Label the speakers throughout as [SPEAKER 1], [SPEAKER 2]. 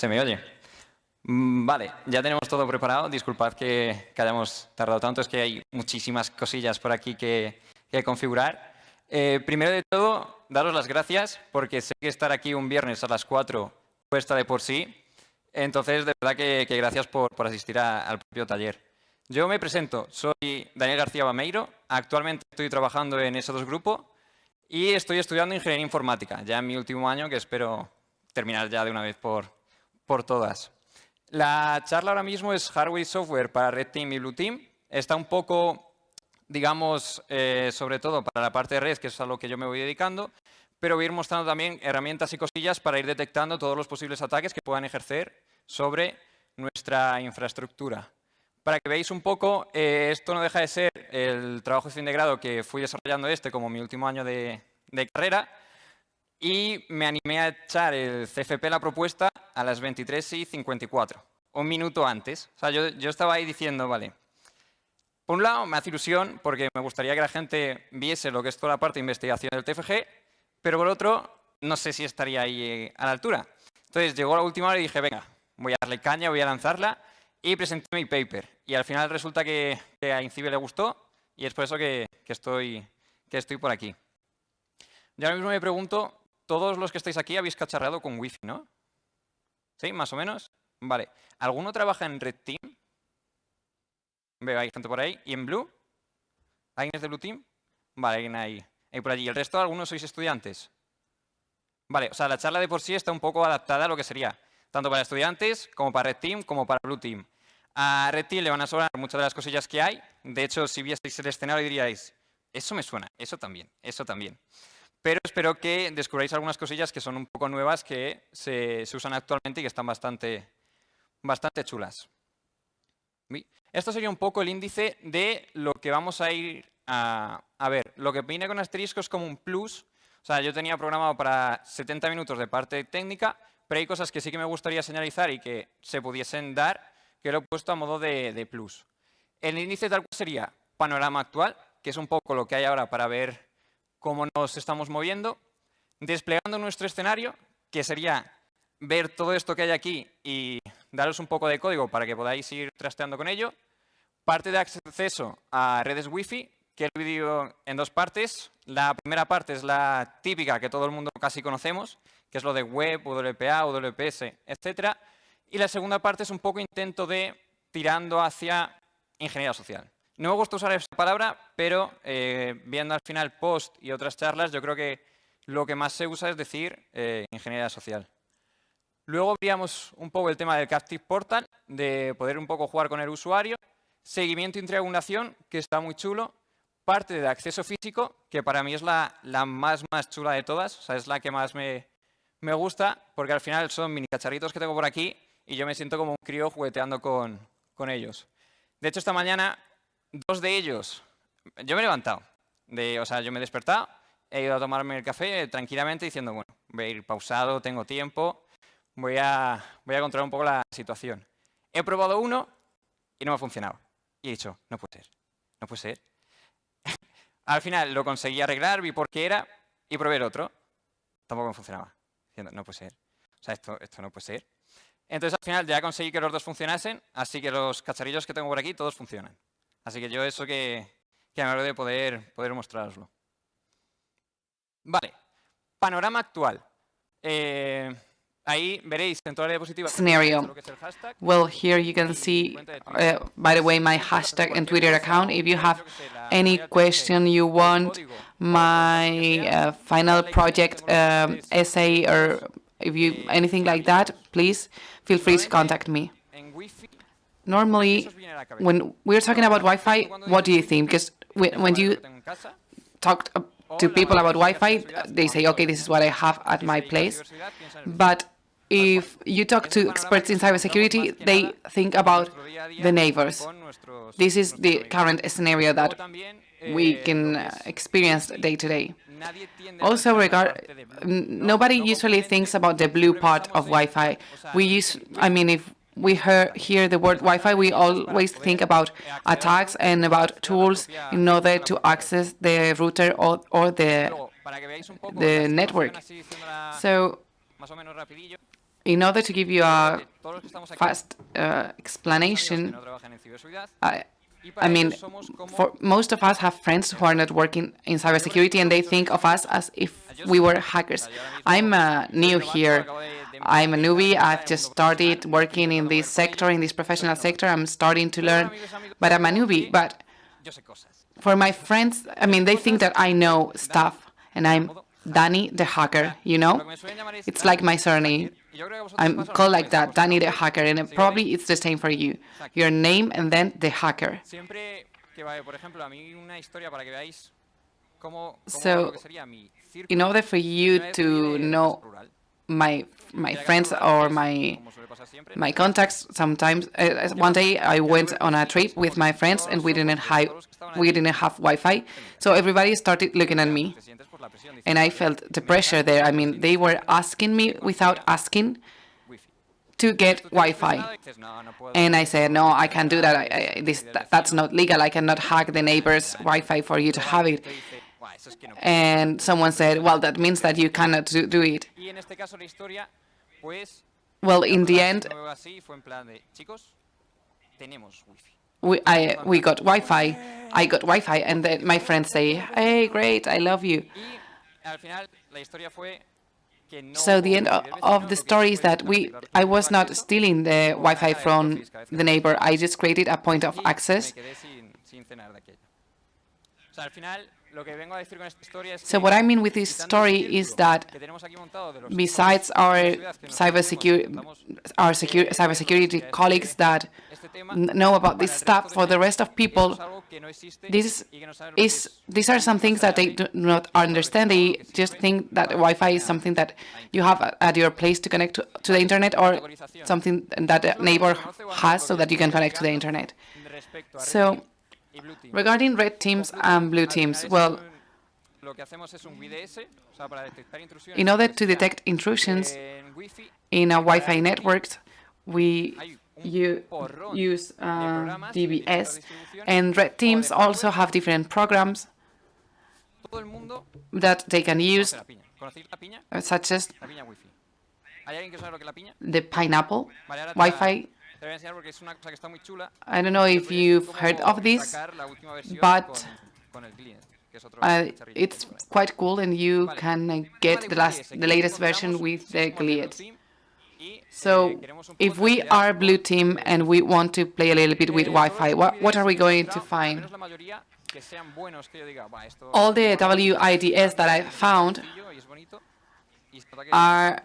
[SPEAKER 1] ¿Se me oye? Vale, ya tenemos todo preparado. Disculpad que hayamos tardado tanto, es que hay muchísimas cosillas por aquí que configurar. Primero de todo, daros las gracias, porque sé que estar aquí un viernes a las 4 cuesta de por sí. Entonces, de verdad que gracias por asistir al propio taller. Yo me presento, soy Daniel García Bameiro, actualmente estoy trabajando en S2 Grupo y estoy estudiando Ingeniería Informática, ya en mi último año, que espero terminar ya de una vez por todas. La charla ahora mismo es Hardware y Software para Red Team y Blue Team. Está un poco, digamos, sobre todo para la parte de red, que es a lo que yo me voy dedicando, pero voy a ir mostrando también herramientas y cosillas para ir detectando todos los posibles ataques que puedan ejercer sobre nuestra infraestructura. Para que veáis un poco, esto no deja de ser el trabajo de fin de grado que fui desarrollando como mi último año de carrera, y me animé a echar el CFP, la propuesta, a las 23:54, un minuto antes. O sea, yo estaba ahí diciendo, vale, por un lado me hace ilusión porque me gustaría que la gente viese lo que es toda la parte de investigación del TFG, pero por otro, no sé si estaría ahí a la altura. Entonces llegó la última hora y dije, venga, voy a darle caña, voy a lanzarla, y presenté mi paper. Y al final resulta que a INCIBE le gustó y es por eso que estoy por aquí. Yo ahora mismo me pregunto, todos los que estáis aquí habéis cacharreado con Wi-Fi, ¿no? ¿Sí? ¿Más o menos? Vale. ¿Alguno trabaja en Red Team? Veo, hay gente por ahí. ¿Y en Blue? ¿Alguien es de Blue Team? Vale, alguien ahí por allí. ¿Y el resto, algunos sois estudiantes? Vale, o sea, la charla de por sí está un poco adaptada a lo que sería tanto para estudiantes, como para Red Team, como para Blue Team. A Red Team le van a sonar muchas de las cosillas que hay. De hecho, si vieseis el escenario diríais, eso me suena, eso también, eso también. Pero espero que descubráis algunas cosillas que son un poco nuevas, que se usan actualmente y que están bastante chulas. Esto sería un poco el índice de lo que vamos a ir a ver. Lo que viene con asterisco es como un plus. O sea, yo tenía programado para 70 minutos de parte técnica, pero hay cosas que sí que me gustaría señalizar y que se pudiesen dar, que lo he puesto a modo de plus. El índice tal cual sería panorama actual, que es un poco lo que hay ahora para ver cómo nos estamos moviendo. Desplegando nuestro escenario, que sería ver todo esto que hay aquí y daros un poco de código para que podáis ir trasteando con ello. Parte de acceso a redes Wi-Fi, que he dividido en dos partes. La primera parte es la típica que todo el mundo casi conocemos, que es lo de web, WPA, WPS, etc. Y la segunda parte es un poco intento de tirando hacia ingeniería social. No me gusta usar esa palabra, pero viendo al final post y otras charlas, yo creo que lo que más se usa es decir ingeniería social. Luego veríamos un poco el tema del Captive Portal, de poder un poco jugar con el usuario. Seguimiento y triangulación, que está muy chulo. Parte de acceso físico, que para mí es la más chula de todas. O sea, es la que más me gusta, porque al final son mini cacharritos que tengo por aquí y yo me siento como un crío jugueteando con ellos. De hecho, esta mañana, dos de ellos, yo me he levantado. O sea, yo me he despertado, he ido a tomarme el café tranquilamente diciendo, bueno, voy a ir pausado, tengo tiempo, voy a controlar un poco la situación. He probado uno y no me ha funcionado. Y he dicho, no puede ser, no puede ser. Al final lo conseguí arreglar, vi por qué era y probé el otro. Tampoco me funcionaba. Diciendo, no puede ser. O sea, esto no puede ser. Entonces, al final ya conseguí que los dos funcionasen, así que los cacharrillos que tengo por aquí todos funcionan. Así que yo eso que me alegro de poder mostraroslo. Vale. Panorama actual. Ahí veréis en toda la diapositiva
[SPEAKER 2] scenario. Well, here you can see, by the way, my hashtag and Twitter account. If you have any question you want, my final project essay, or if you anything like that, please feel free to contact me. Normally, when we're talking about Wi-Fi, what do you think? Because when you talk to people about Wi-Fi, they say, okay, this is what I have at my place. But if you talk to experts in cybersecurity, they think about the neighbors. This is the current scenario that we can experience day to day. Also, nobody usually thinks about the blue part of Wi-Fi. If we hear the word Wi-Fi, we always think about attacks and about tools in order to access the router or the network. So In order to give you a fast explanation, I mean, for most of us have friends who are not working in cybersecurity, and they think of us as if we were hackers. I'm new here. I'm a newbie. I've just started working in this sector, in this professional sector. I'm starting to learn, but I'm a newbie. But for my friends, I mean, they think that I know stuff, and I'm Danny the hacker, you know? It's like my surname. I'm called like that, Danny the hacker, and probably it's the same for you. Your name and then the hacker. So, in order for you to know my friends or my contacts, sometimes one day I went on a trip with my friends and we didn't have Wi-Fi, so everybody started looking at me, and I felt the pressure there. I mean, they were asking me without asking to get Wi-Fi, and I said, no, I can't do that. That's not legal. I cannot hack the neighbor's Wi-Fi for you to have it. And someone said, well, that means that you cannot do it. Well, in the end, we got Wi-Fi. I got Wi-Fi, and then my friends say, hey, great, I love you. So the end of the story is that I was not stealing the Wi-Fi from the neighbor. I just created a point of access. So what I mean with this story is that besides our cybersecurity colleagues that know about this stuff, for the rest of people, these are some things that they do not understand. They just think that Wi-Fi is something that you have at your place to connect to the internet, or something that a neighbor has so that you can connect to the internet. So regarding red teams and blue teams, well, in order to detect intrusions in a Wi-Fi network, we use DBS, and red teams also have different programs that they can use, such as the pineapple Wi-Fi. I don't know if you've heard of this, but it's quite cool, and you can get the latest version with the GLID. So if we are blue team and we want to play a little bit with Wi-Fi, what are we going to find? All the WIDS that I found are,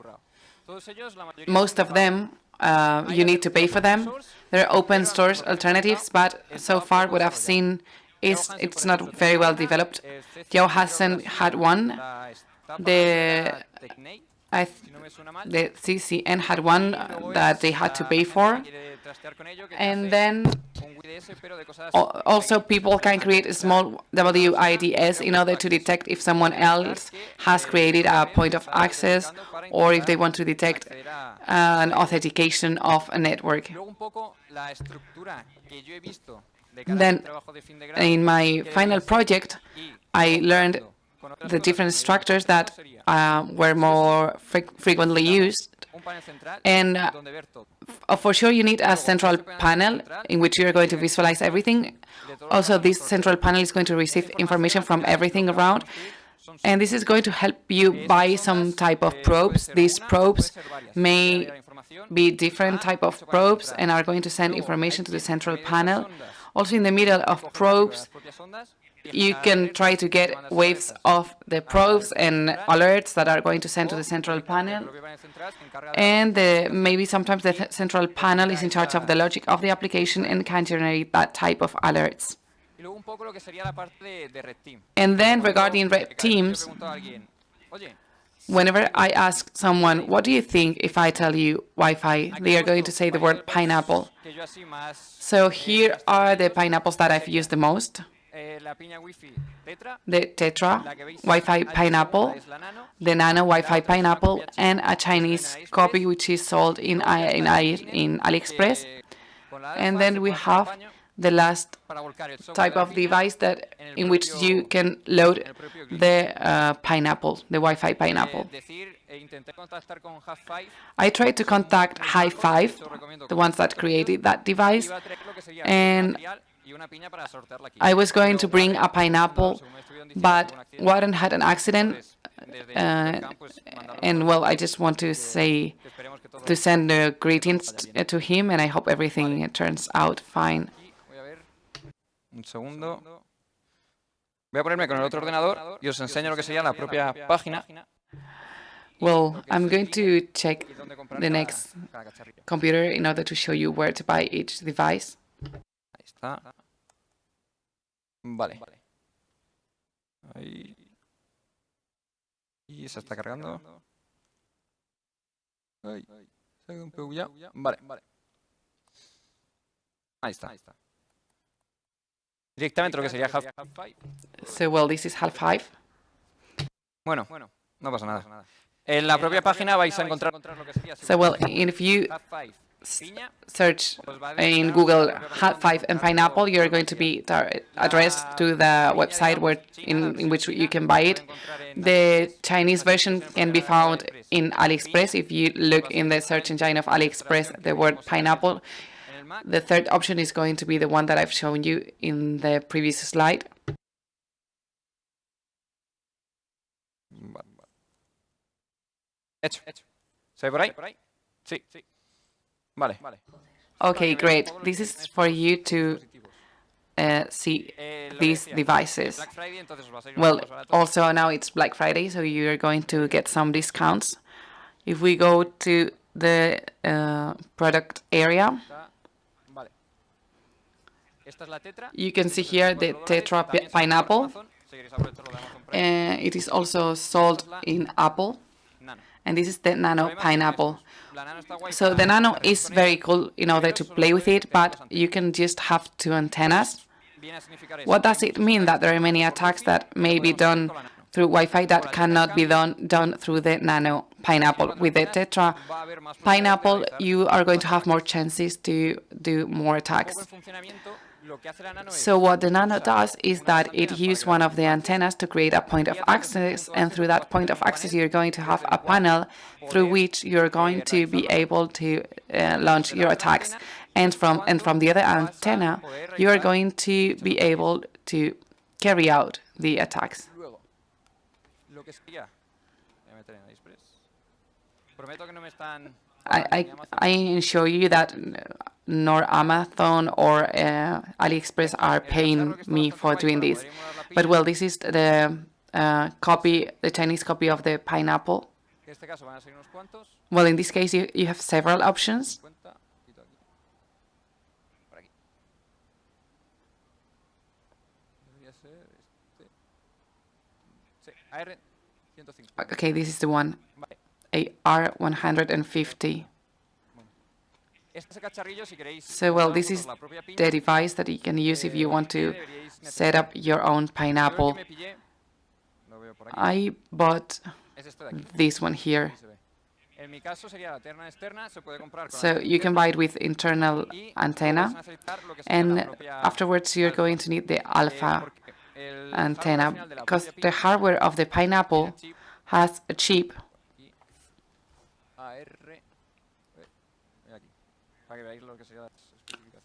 [SPEAKER 2] most of them, you need to pay for them. There are open source alternatives, but so far what I've seen is it's not very well developed. Joe hasn't had one. The CCN had one that they had to pay for. And then also people can create a small WIDS in order to detect if someone else has created a point of access, or if they want to detect an authentication of a network. Then, in my final project, I learned the different structures that were more frequently used. And for sure, you need a central panel in which you're going to visualize everything. Also, this central panel is going to receive information from everything around. And this is going to help you buy some type of probes. These probes may be different type of probes and are going to send information to the central panel. Also, in the middle of probes, you can try to get waves of the probes and alerts that are going to send to the central panel. And maybe sometimes the central panel is in charge of the logic of the application and can generate that type of alerts. And then regarding red teams, whenever I ask someone, what do you think if I tell you Wi-Fi, they are going to say the word pineapple. So here are the pineapples that I've used the most. The Tetra Wi-Fi pineapple, the Nano Wi-Fi pineapple, and a Chinese copy which is sold in AliExpress. And then we have the last type of device in which you can load the pineapple, the Wi-Fi pineapple. I tried to contact Hi5, the ones that created that device, and I was going to bring a pineapple, but Warren had an accident, and well, I just want to send the greetings to him, and I hope everything turns out fine.
[SPEAKER 1] Un segundo. Voy a ponerme con el otro ordenador y os enseño lo que sería la propia página.
[SPEAKER 2] Well, I'm going to check the next computer in order to show you where to buy each device.
[SPEAKER 1] Ahí está. Vale. Ahí. Y se está cargando. Ay, se ha ido un PU ya. Vale. Ahí está. Directamente lo que sería Half-Five.
[SPEAKER 2] So, well, this is Half-Five.
[SPEAKER 1] Bueno, no pasa nada. En la propia página vais a encontrar lo que sería.
[SPEAKER 2] So, well, if you search in Google Half-Five and pineapple, you're going to be addressed to the website in which you can buy it. The Chinese version can be found in AliExpress. If you look in the search engine of AliExpress the word pineapple, the third option is going to be the one that I've shown you in the previous slide.
[SPEAKER 1] Hecho. ¿Se ve por ahí? Sí. Vale.
[SPEAKER 2] Okay, great. This is for you to see these devices. Well, also now it's Black Friday, so you're going to get some discounts. If we go to the product area, you can see here the Tetra pineapple. It is also sold in Apple. And this is the Nano pineapple. So the Nano is very cool in order to play with it, but you can just have 2 antennas. What does it mean? That there are many attacks that may be done through Wi-Fi that cannot be done through the Nano pineapple. With the Tetra pineapple, you are going to have more chances to do more attacks. So what the Nano does is that it uses one of the antennas to create a point of access, and through that point of access you're going to have a panel through which you're going to be able to launch your attacks. And from the other antenna, you are going to be able to carry out the attacks. I ensure you that nor Amazon or AliExpress are paying me for doing this. But well, this is the Chinese copy of the pineapple. Well, in this case, you have several options. Okay, this is the one, AR150. So, well, this is the device that you can use if you want to set up your own pineapple. I bought this one here. So you can buy it with internal antenna, and afterwards you're going to need the alpha antenna, because the hardware of the pineapple has a chip.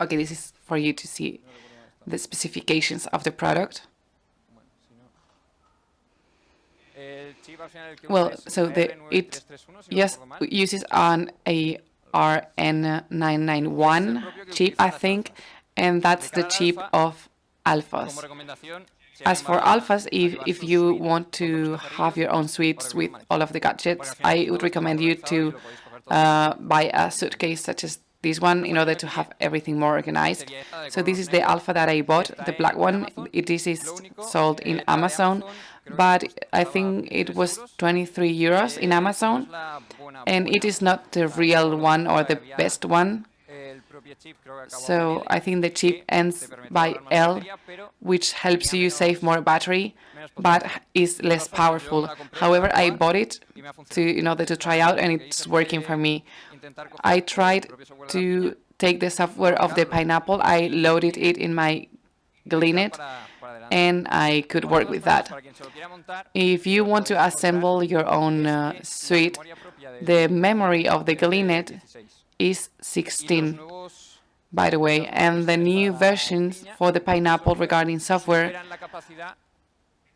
[SPEAKER 2] Okay, this is for you to see the specifications of the product. Well, so it uses an ARN991 chip, I think, and that's the chip of alphas. As for alphas, if you want to have your own suites with all of the gadgets, I would recommend you to buy a suitcase such as this one in order to have everything more organized. So this is the alpha that I bought, the black one. It is sold in Amazon, but I think it was 23 euros in Amazon, and it is not the real one or the best one. So I think the chip ends by L, which helps you save more battery, but is less powerful. However, I bought it in order to try out, and it's working for me. I tried to take the software of the Pineapple, I loaded it in my Gleanet, and I could work with that. If you want to assemble your own suite, the memory of the Gleanet is 16, by the way, and the new versions for the Pineapple regarding software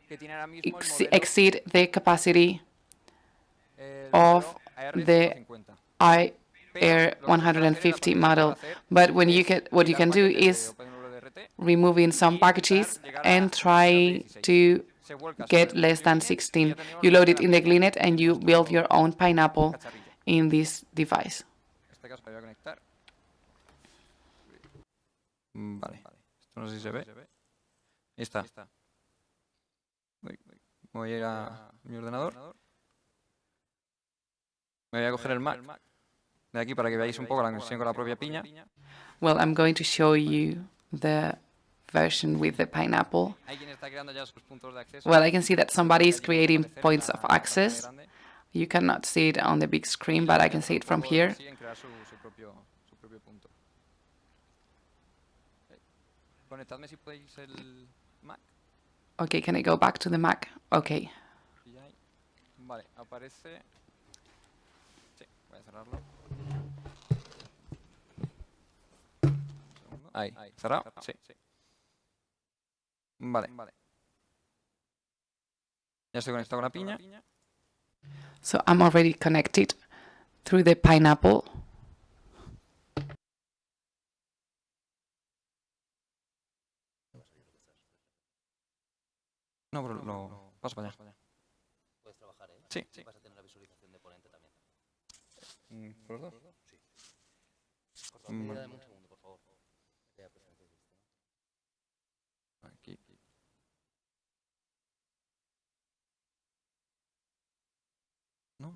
[SPEAKER 2] exceed the capacity of the IR 150 model. But when what you can do is removing some packages and try to get less than 16. You load it in the Gleanet and you build your own Pineapple in this device.
[SPEAKER 1] Vale, esto no sé si se ve. Ahí está. Voy a ir a mi ordenador. Me voy a coger el Mac de aquí para que veáis un poco la conexión con la propia piña.
[SPEAKER 2] Well, I'm going to show you the version with the Pineapple. Well, I can see that somebody is creating points of access. You cannot see it on the big screen, but I can see it from here. Okay, can I go back to the Mac? Okay.
[SPEAKER 1] Vale, aparece. Sí, voy a cerrarlo. Ahí, cerrado. Sí. Vale. Ya estoy conectado con la piña.
[SPEAKER 2] So I'm already connected through the Pineapple.
[SPEAKER 1] No, pero lo paso para allá.
[SPEAKER 3] ¿Puedes trabajar,
[SPEAKER 1] Sí.
[SPEAKER 3] ¿Vas a tener la visualización de ponente también?
[SPEAKER 1] ¿Por los dos?
[SPEAKER 3] Sí. Por favor, dame un segundo, por favor.
[SPEAKER 1] Aquí. No. Un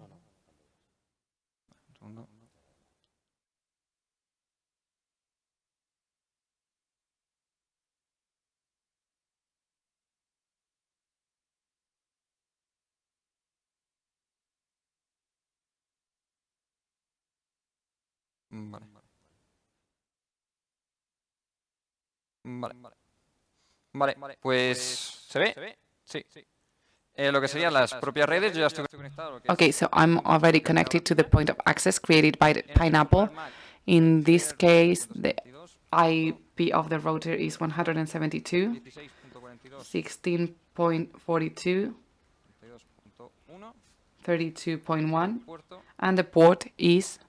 [SPEAKER 1] segundo. Vale, pues ¿se ve? Sí. Lo que serían las propias redes, yo ya estoy conectado.
[SPEAKER 2] Okay, so I'm already connected to the point of access created by the Pineapple. In this case, the IP of the router is 172, 16.42, 32.1, and the port is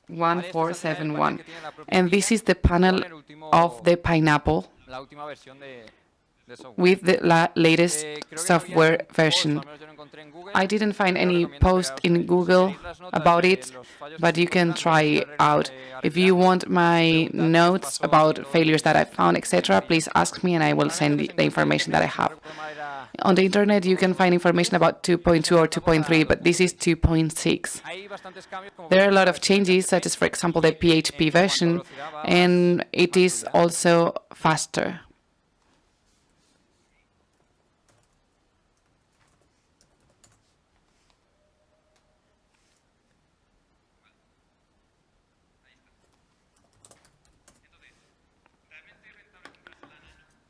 [SPEAKER 2] 1471. And this is the panel of the Pineapple with the latest software version. I didn't find any post in Google about it, but you can try it out. If you want my notes about failures that I found, etc., please ask me and I will send the information that I have. On the internet, you can find information about 2.2 or 2.3, but this is 2.6. There are a lot of changes, such as, for example, the PHP version, and it is also faster.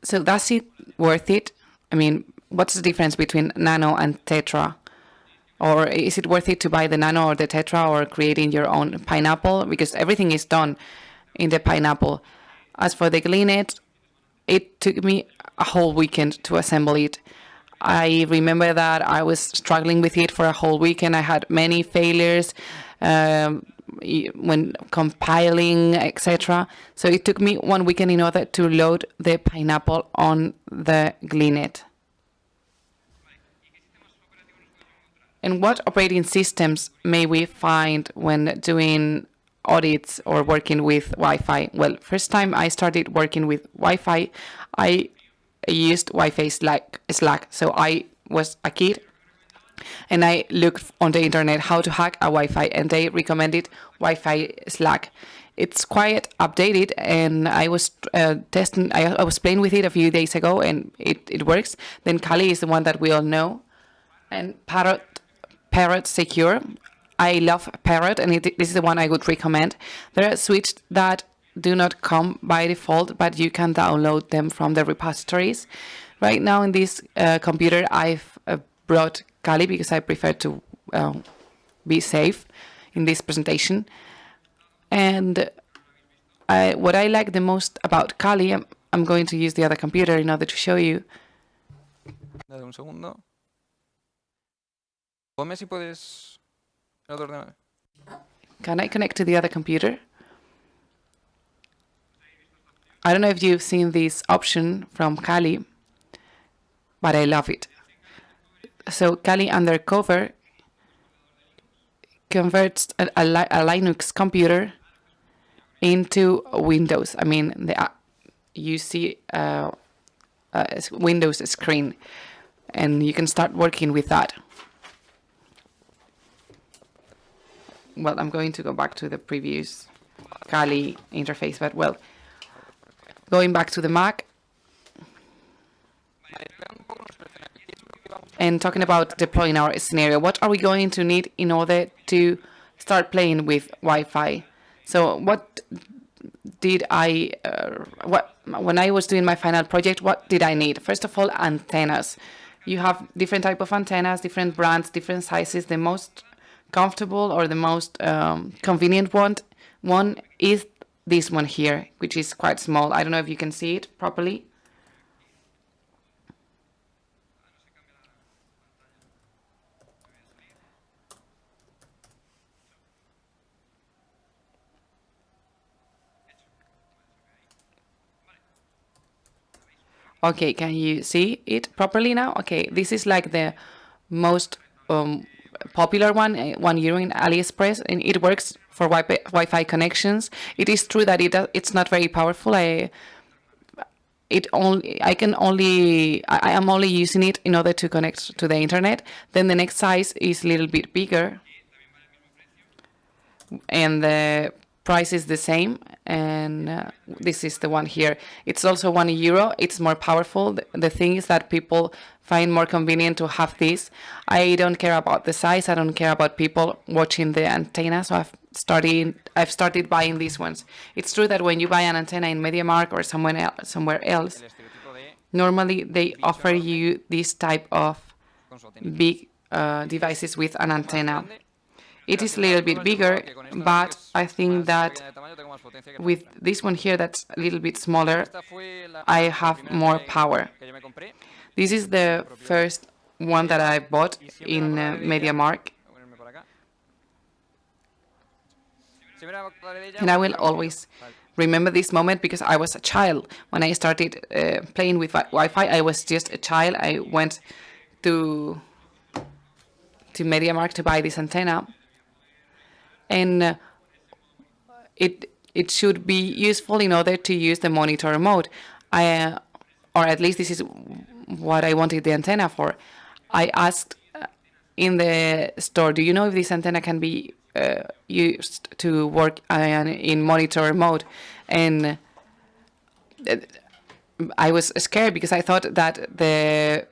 [SPEAKER 2] So that's it worth it? I mean, what's the difference between Nano and Tetra? Or is it worth it to buy the Nano or the Tetra or creating your own Pineapple? Because everything is done in the Pineapple. As for the Gleanet, it took me a whole weekend to assemble it. I remember that I was struggling with it for a whole weekend. I had many failures when compiling, etc. So it took me 1 weekend in order to load the Pineapple on the Gleanet. And what operating systems may we find when doing audits or working with Wi-Fi? Well, first time I started working with Wi-Fi, I used Wi-Fi Slack. So I was a kid and I looked on the internet how to hack a Wi-Fi, and they recommended Wi-Fi Slack. It's quite updated, and I was testing. I was playing with it a few days ago, and it works. Then Kali is the one that we all know, and Parrot Secure. I love Parrot, and this is the one I would recommend. There are suites that do not come by default, but you can download them from the repositories. Right now in this computer, I've brought Kali because I prefer to be safe in this presentation. And what I like the most about Kali, I'm going to use the other computer in order to show you.
[SPEAKER 1] Dale un segundo. Ponme si puedes el otro ordenador.
[SPEAKER 2] Can I connect to the other computer? I don't know if you've seen this option from Kali, but I love it. So Kali Undercover converts a Linux computer into Windows. I mean, you see a Windows screen, and you can start working with that. Well, I'm going to go back to the previous Kali interface, but well, going back to the Mac and talking about deploying our scenario, what are we going to need in order to start playing with Wi-Fi? So what did when I was doing my final project, what did I need? First of all, antennas. You have different type of antennas, different brands, different sizes. The most comfortable or the most convenient one is this one here, which is quite small. I don't know if you can see it properly. Okay, can you see it properly now? Okay, this is like the most popular one, €1 in AliExpress, and it works for Wi-Fi connections. It is true that it's not very powerful. I am only using it in order to connect to the internet. Then the next size is a little bit bigger, and the price is the same, and this is the one here. It's also €1. It's more powerful. The thing is that people find more convenient to have this. I don't care about the size. I don't care about people watching the antenna, so I've started buying these ones. It's true that when you buy an antenna in MediaMarkt or somewhere else, normally they offer you this type of big devices with an antenna. It is a little bit bigger, but I think that with this one here that's a little bit smaller, I have more power. This is the first one that I bought in MediaMarkt. And I will always remember this moment because I was a child. When I started playing with Wi-Fi, I was just a child. I went to MediaMarkt to buy this antenna. And it should be useful in order to use the monitor mode. Or at least this is what I wanted the antenna for. I asked in the store, do you know if this antenna can be used to work in monitor mode? And I was scared because I thought that they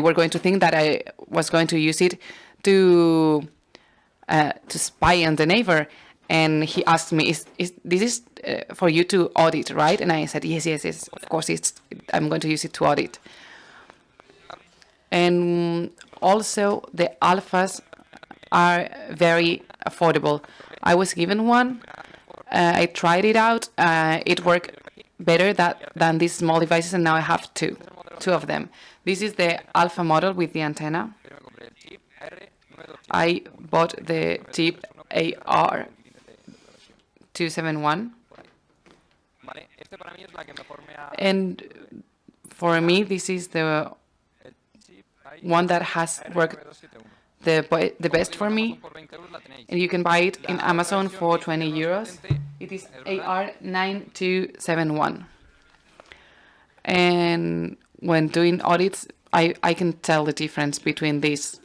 [SPEAKER 2] were going to think that I was going to use it to spy on the neighbor. And he asked me, this is for you to audit, right? And I said, yes, of course, I'm going to use it to audit. And also, the alphas are very affordable. I was given one. I tried it out. It worked better than these small devices, and now I have two of them. This is the alpha model with the antenna. I bought the chip AR271. And for me, this is the one that has worked the best for me. And you can buy it in Amazon for €20. It is AR9271. And when doing audits, I can tell the difference between these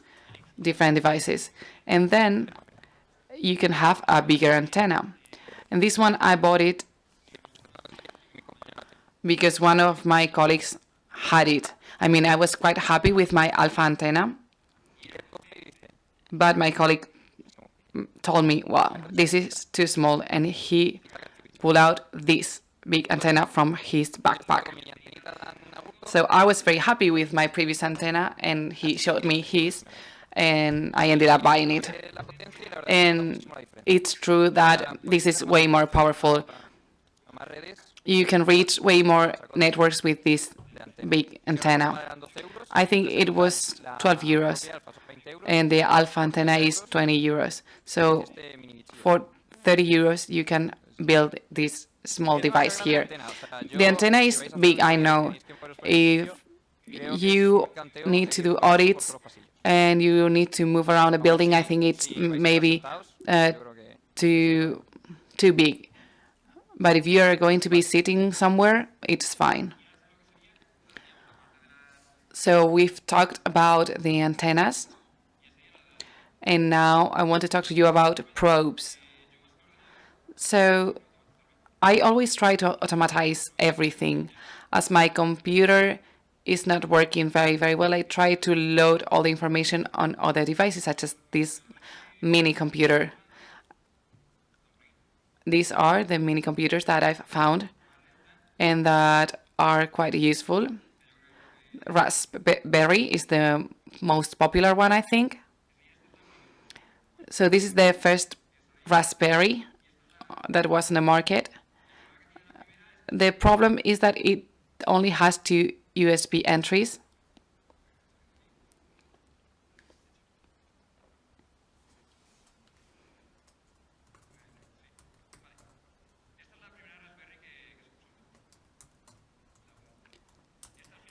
[SPEAKER 2] different devices. And then you can have a bigger antenna. And this one, I bought it because one of my colleagues had it. I mean, I was quite happy with my alpha antenna, but my colleague told me, wow, this is too small, and he pulled out this big antenna from his backpack. So I was very happy with my previous antenna, and he showed me his, and I ended up buying it. And it's true that this is way more powerful. You can reach way more networks with this big antenna. I think it was 12 euros, and the alpha antenna is 20 euros. So for 30 euros, you can build this small device here. The antenna is big, I know. If you need to do audits and you need to move around a building, I think it's maybe too big. But if you are going to be sitting somewhere, it's fine. So we've talked about the antennas, and now I want to talk to you about probes. So I always try to automatize everything. As my computer is not working very well, I try to load all the information on other devices, such as this mini computer. These are the mini computers that I've found and that are quite useful. Raspberry is the most popular one, I think. So this is the first Raspberry that was in the market. The problem is that it only has 2 USB entries.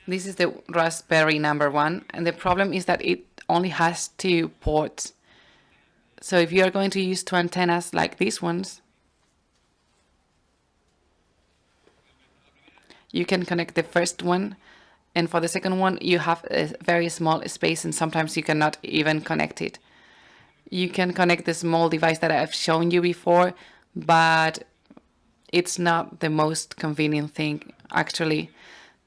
[SPEAKER 2] This is the Raspberry number 1, and the problem is that it only has 2 ports. So if you are going to use 2 antennas like these ones, you can connect the first one, and for the second one you have a very small space, and sometimes you cannot even connect it. You can connect the small device that I've shown you before, but it's not the most convenient thing, actually.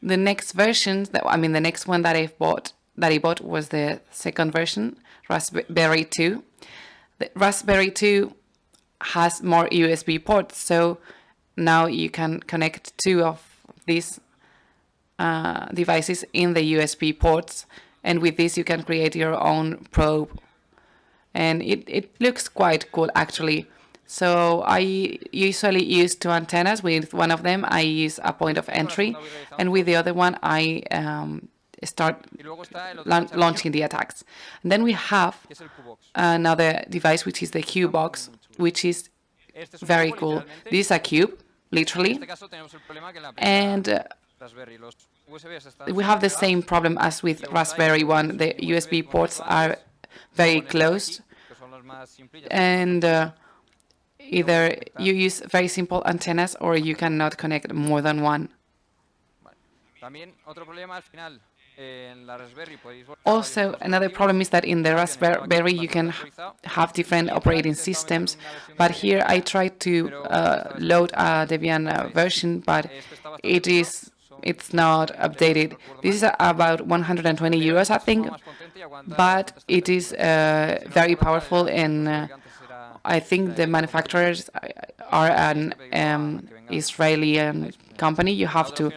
[SPEAKER 2] The next version, the next one that I bought was the second version, Raspberry 2. The Raspberry 2 has more USB ports, so now you can connect 2 of these devices in the USB ports, and with this you can create your own probe. And it looks quite cool, actually. So I usually use 2 antennas. With one of them, I use a point of entry, and with the other one, I start launching the attacks. And then we have another device, which is the Q-Box, which is very cool. This is a cube, literally, and we have the same problem as with Raspberry 1. The USB ports are very close, and either you use very simple antennas or you cannot connect more than one. Also, another problem is that in the Raspberry you can have different operating systems, but here I tried to load a Debian version, but it's not updated. This is about 120 euros, I think, but it is very powerful, and I think the manufacturers are an Israeli company. You have to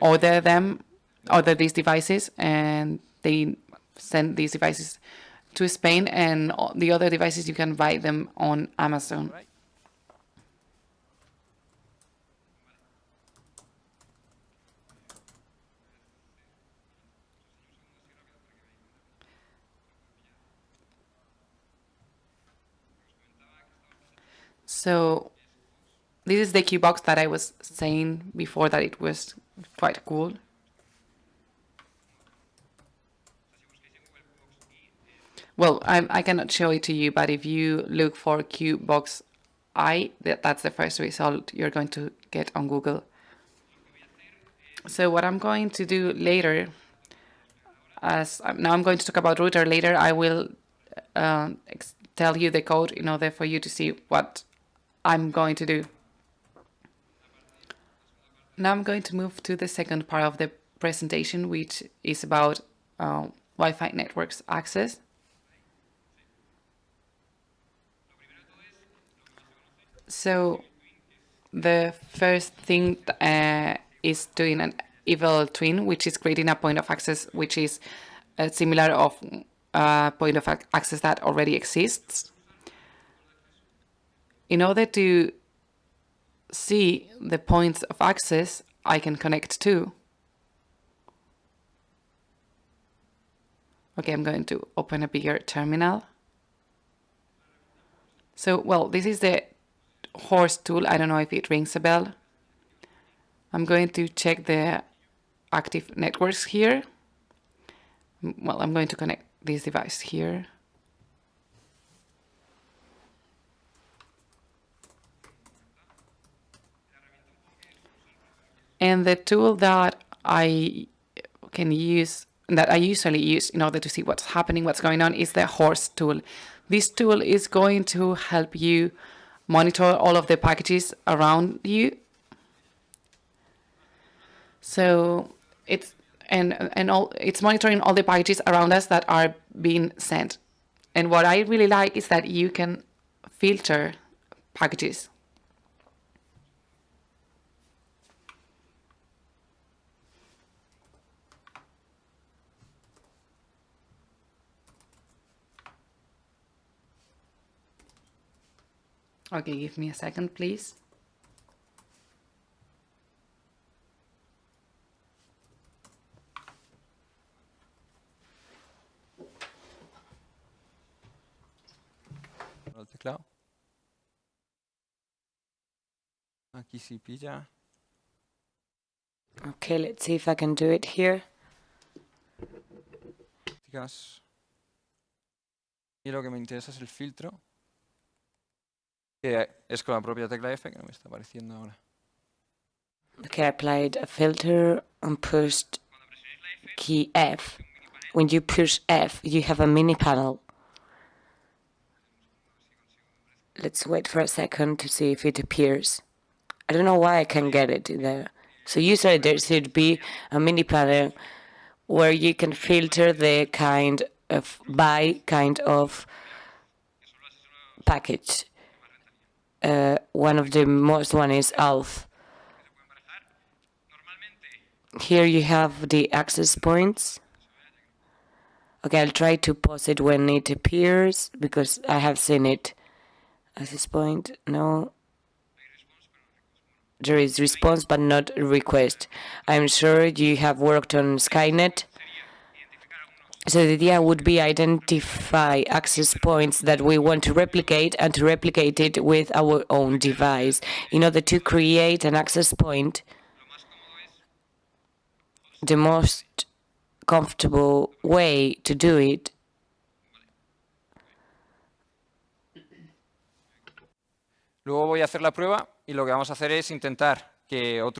[SPEAKER 2] order these devices, and they send these devices to Spain, and the other devices you can buy them on Amazon. So this is the Q-Box that I was saying before, that it was quite cool. Well, I cannot show it to you, but if you look for Q-Box that's the first result you're going to get on Google. So what I'm going to do later, now I'm going to talk about router later, I will tell you the code in order for you to see what I'm going to do. Now I'm going to move to the second part of the presentation, which is about Wi-Fi networks access. So the first thing is doing an evil twin, which is creating a point of access which is similar of a point of access that already exists. In order to see the points of access I can connect to. Okay, I'm going to open a bigger terminal. So, well, this is the horse tool. I don't know if it rings a bell. I'm going to check the active networks here. Well, I'm going to connect this device here. And the tool that I can use, that I usually use in order to see what's happening, what's going on, is the horse tool. This tool is going to help you monitor all of the packages around you. So it's it's monitoring all the packages around us that are being sent. And what I really like is that you can filter packages. Okay, give me a second, please.
[SPEAKER 1] El teclado. Aquí sí pilla.
[SPEAKER 4] Okay, let's see if I can do it here.
[SPEAKER 1] Y lo que me interesa es el filtro, que es con la propia tecla F, que no me está apareciendo ahora.
[SPEAKER 4] Okay, I applied a filter and pushed key F. When you push F, you have a mini panel. Let's wait for a second to see if it appears. I don't know why I can't get it there. So usually there should be a mini panel where you can filter the kind of package. One of the most one is ALF. Here you have the access points. Okay, I'll try to pause it when it appears because I have seen it. Access point, no. There is response but not request. I'm sure you have worked on Skynet. So the idea would be identify access points that we want to replicate and to replicate it with our own device. In order to create an access point, the most comfortable way to do it
[SPEAKER 1] Luego voy a hacer la prueba y lo que vamos a hacer es intentar que otro...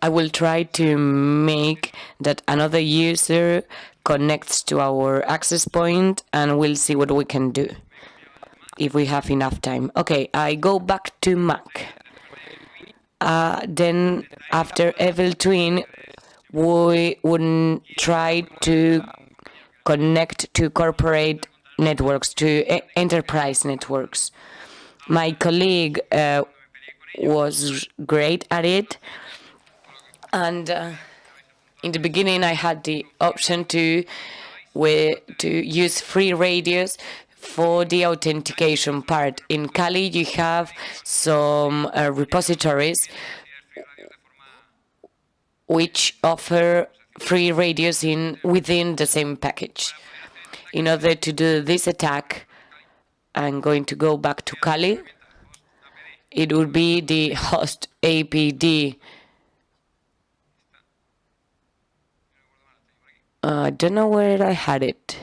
[SPEAKER 4] I will try to make that another user connects to our access point and we'll see what we can do if we have enough time. Okay, I go back to Mac. Then after Evil Twin, we would try to connect to corporate networks, to enterprise networks. My colleague was great at it, and in the beginning I had the option to use free radios for the authentication part. In Cali you have some repositories which offer free radios within the same package. In order to do this attack, I'm going to go back to Cali. It would be the host APD. I don't know where I had it.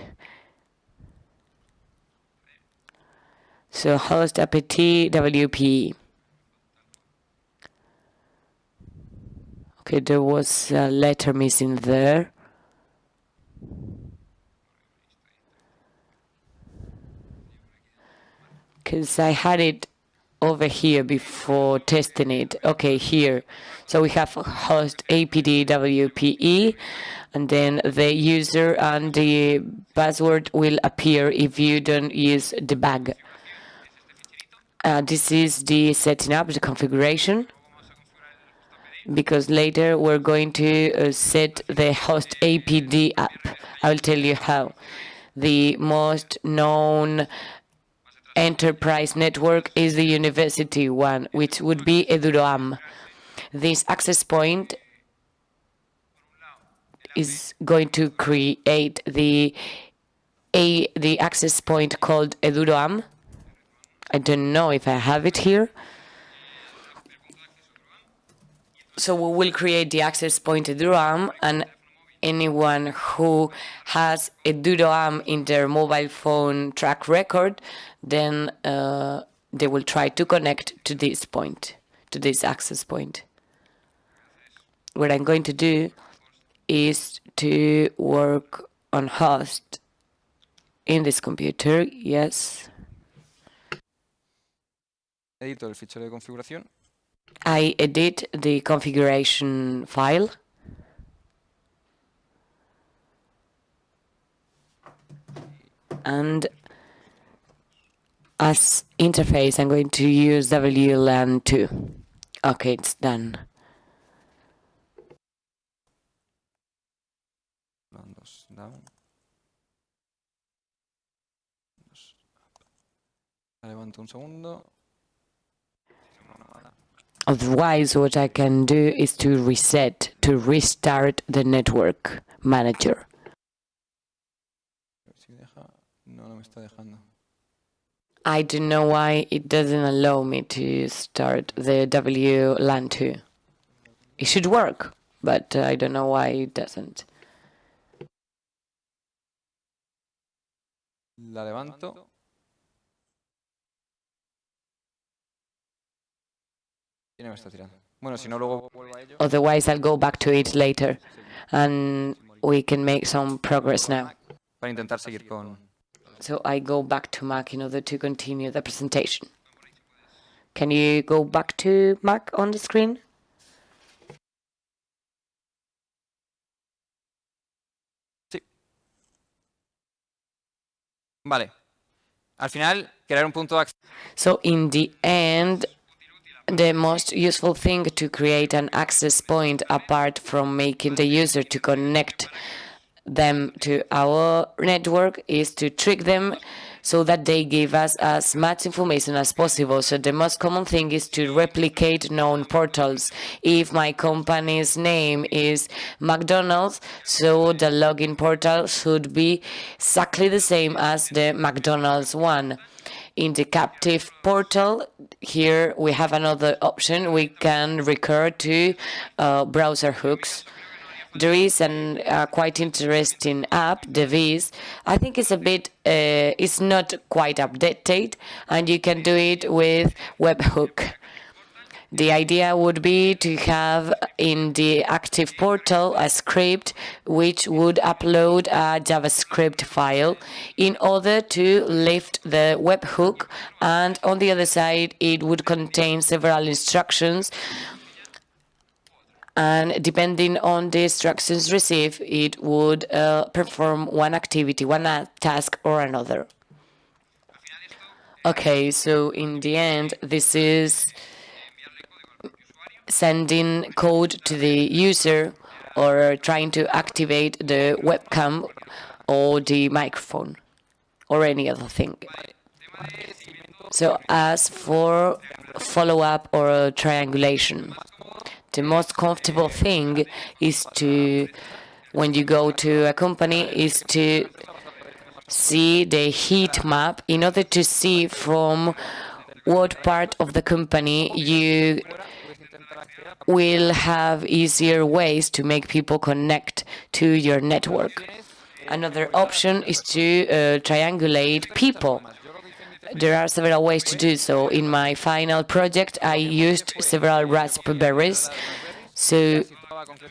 [SPEAKER 4] So host apt WP. Okay, there was a letter missing there. Because I had it over here before testing it. Okay, here. So we have host apdwpe, and then the user and the password will appear if you don't use debug. This is the setting up, the configuration, because later we're going to set the host APD up. I will tell you how. The most known enterprise network is the university one, which would be EduroAM. This access point is going to create the access point called EduroAM. I don't know if I have it here. So we will create the access point EduroAM, and anyone who has EduroAM in their mobile phone track record, then they will try to connect to this point, to this access point. What I'm going to do is to work on host in this computer, yes.
[SPEAKER 1] Edito el fichero de configuración.
[SPEAKER 4] I edit the configuration file. And as interface, I'm going to use WLAN 2. Okay, it's done.
[SPEAKER 1] Down. Levanto un segundo.
[SPEAKER 4] Otherwise, what I can do is to restart the network manager. I don't know why it doesn't allow me to start the WLAN 2. It should work, but I don't know why it doesn't.
[SPEAKER 1] La levanto. Y no me está tirando. Bueno, si no, luego vuelvo a ello.
[SPEAKER 4] Otherwise, I'll go back to it later, and we can make some progress now.
[SPEAKER 1] Para intentar seguir con...
[SPEAKER 4] So I go back to Mac in order to continue the presentation. Can you go back to Mac on the screen?
[SPEAKER 1] Sí. Vale. Al final, crear un punto de acceso.
[SPEAKER 4] So in the end, the most useful thing to create an access point, apart from making the user to connect them to our network, is to trick them so that they give us as much information as possible. So the most common thing is to replicate known portals. If my company's name is McDonald's, so the login portal should be exactly the same as the McDonald's one. In the captive portal, here we have another option. We can recur to browser hooks. There is a quite interesting app, Device. I think it's a bit, it's not quite updated, and you can do it with webhook. The idea would be to have in the active portal a script which would upload a JavaScript file in order to lift the webhook, and on the other side it would contain several instructions, and depending on the instructions received, it would perform one activity, one task or another. Okay, so in the end, this is sending code to the user or trying to activate the webcam or the microphone or any other thing. So as for follow-up or triangulation, the most comfortable thing is to, when you go to a company, is to see the heat map in order to see from what part of the company you will have easier ways to make people connect to your network. Another option is to triangulate people. There are several ways to do so. In my final project, I used several raspberries. So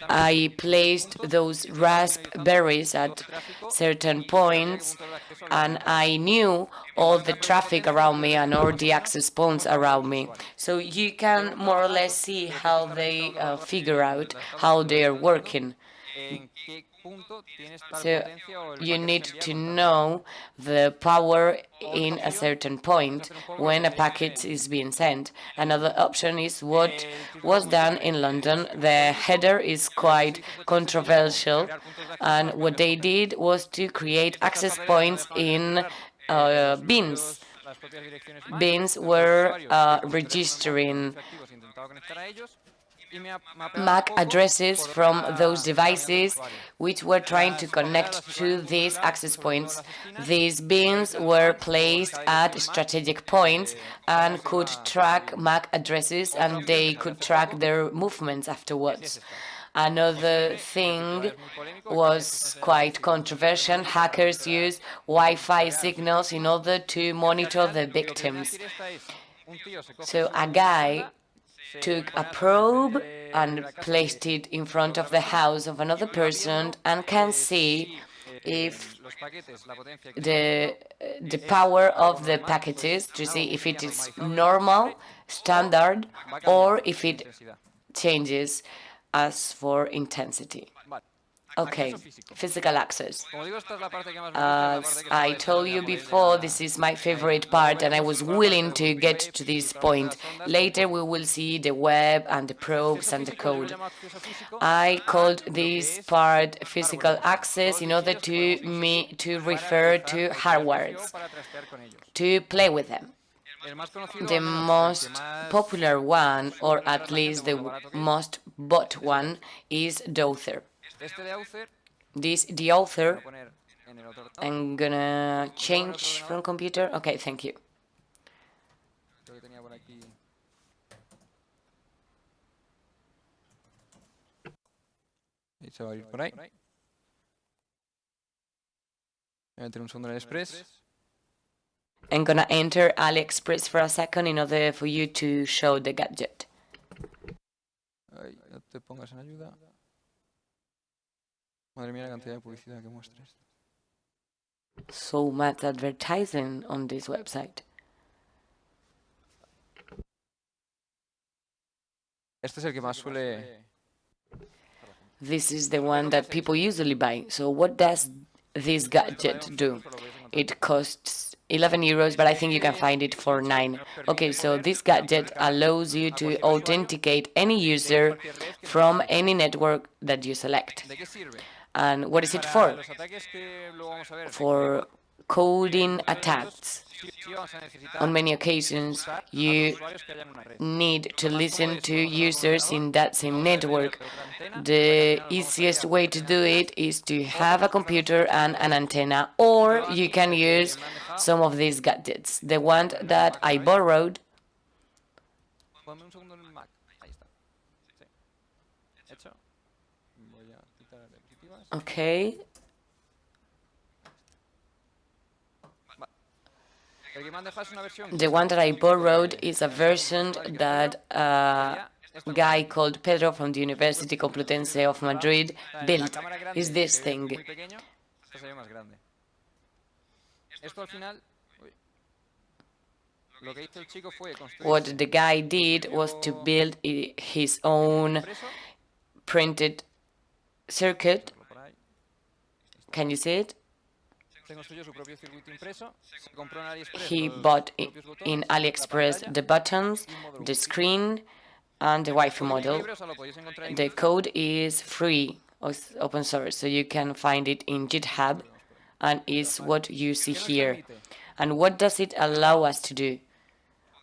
[SPEAKER 4] I placed those raspberries at certain points, and I knew all the traffic around me and all the access points around me. So you can more or less see how they figure out how they are working. So you need to know the power in a certain point when a packet is being sent. Another option is what was done in London. The header is quite controversial, and what they did was to create access points in bins. Bins were registering MAC addresses from those devices which were trying to connect to these access points. These bins were placed at strategic points and could track MAC addresses, and they could track their movements afterwards. Another thing was quite controversial. Hackers use Wi-Fi signals in order to monitor the victims. So a guy took a probe and placed it in front of the house of another person and can see if the power of the packets, to see if it is normal, standard, or if it changes as for intensity. Okay, physical access. As I told you before, this is my favorite part, and I was willing to get to this point. Later we will see the web and the probes and the code. I called this part physical access in order to refer to hardwares, to play with them. The most popular one, or at least the most bought one, is the author. The author, I'm gonna change from computer. Okay, thank you.
[SPEAKER 1] Se va a ir por ahí. Voy a meter un segundo en AliExpress.
[SPEAKER 4] I'm gonna enter AliExpress for a second in order for you to show the gadget.
[SPEAKER 1] Ay, no te pongas en ayuda. Madre mía, la cantidad de publicidad que muestra esto.
[SPEAKER 4] So much advertising on this website.
[SPEAKER 1] Este es el que más suele.
[SPEAKER 4] This is the one that people usually buy. So what does this gadget do? It costs 11 euros, but I think you can find it for 9. Okay, so this gadget allows you to authenticate any user from any network that you select. And what is it for? For coding attacks. On many occasions, you need to listen to users in that same network. The easiest way to do it is to have a computer and an antenna, or you can use some of these gadgets. The one that I borrowed okay. The one that I borrowed is a version that a guy called Pedro from the University Complutense of Madrid built. Is this thing. What the guy did was to build his own printed circuit. Can you see it? He bought in AliExpress the buttons, the screen, and the Wi-Fi model. The code is free, open source, so you can find it in GitHub, and is what you see here. And what does it allow us to do?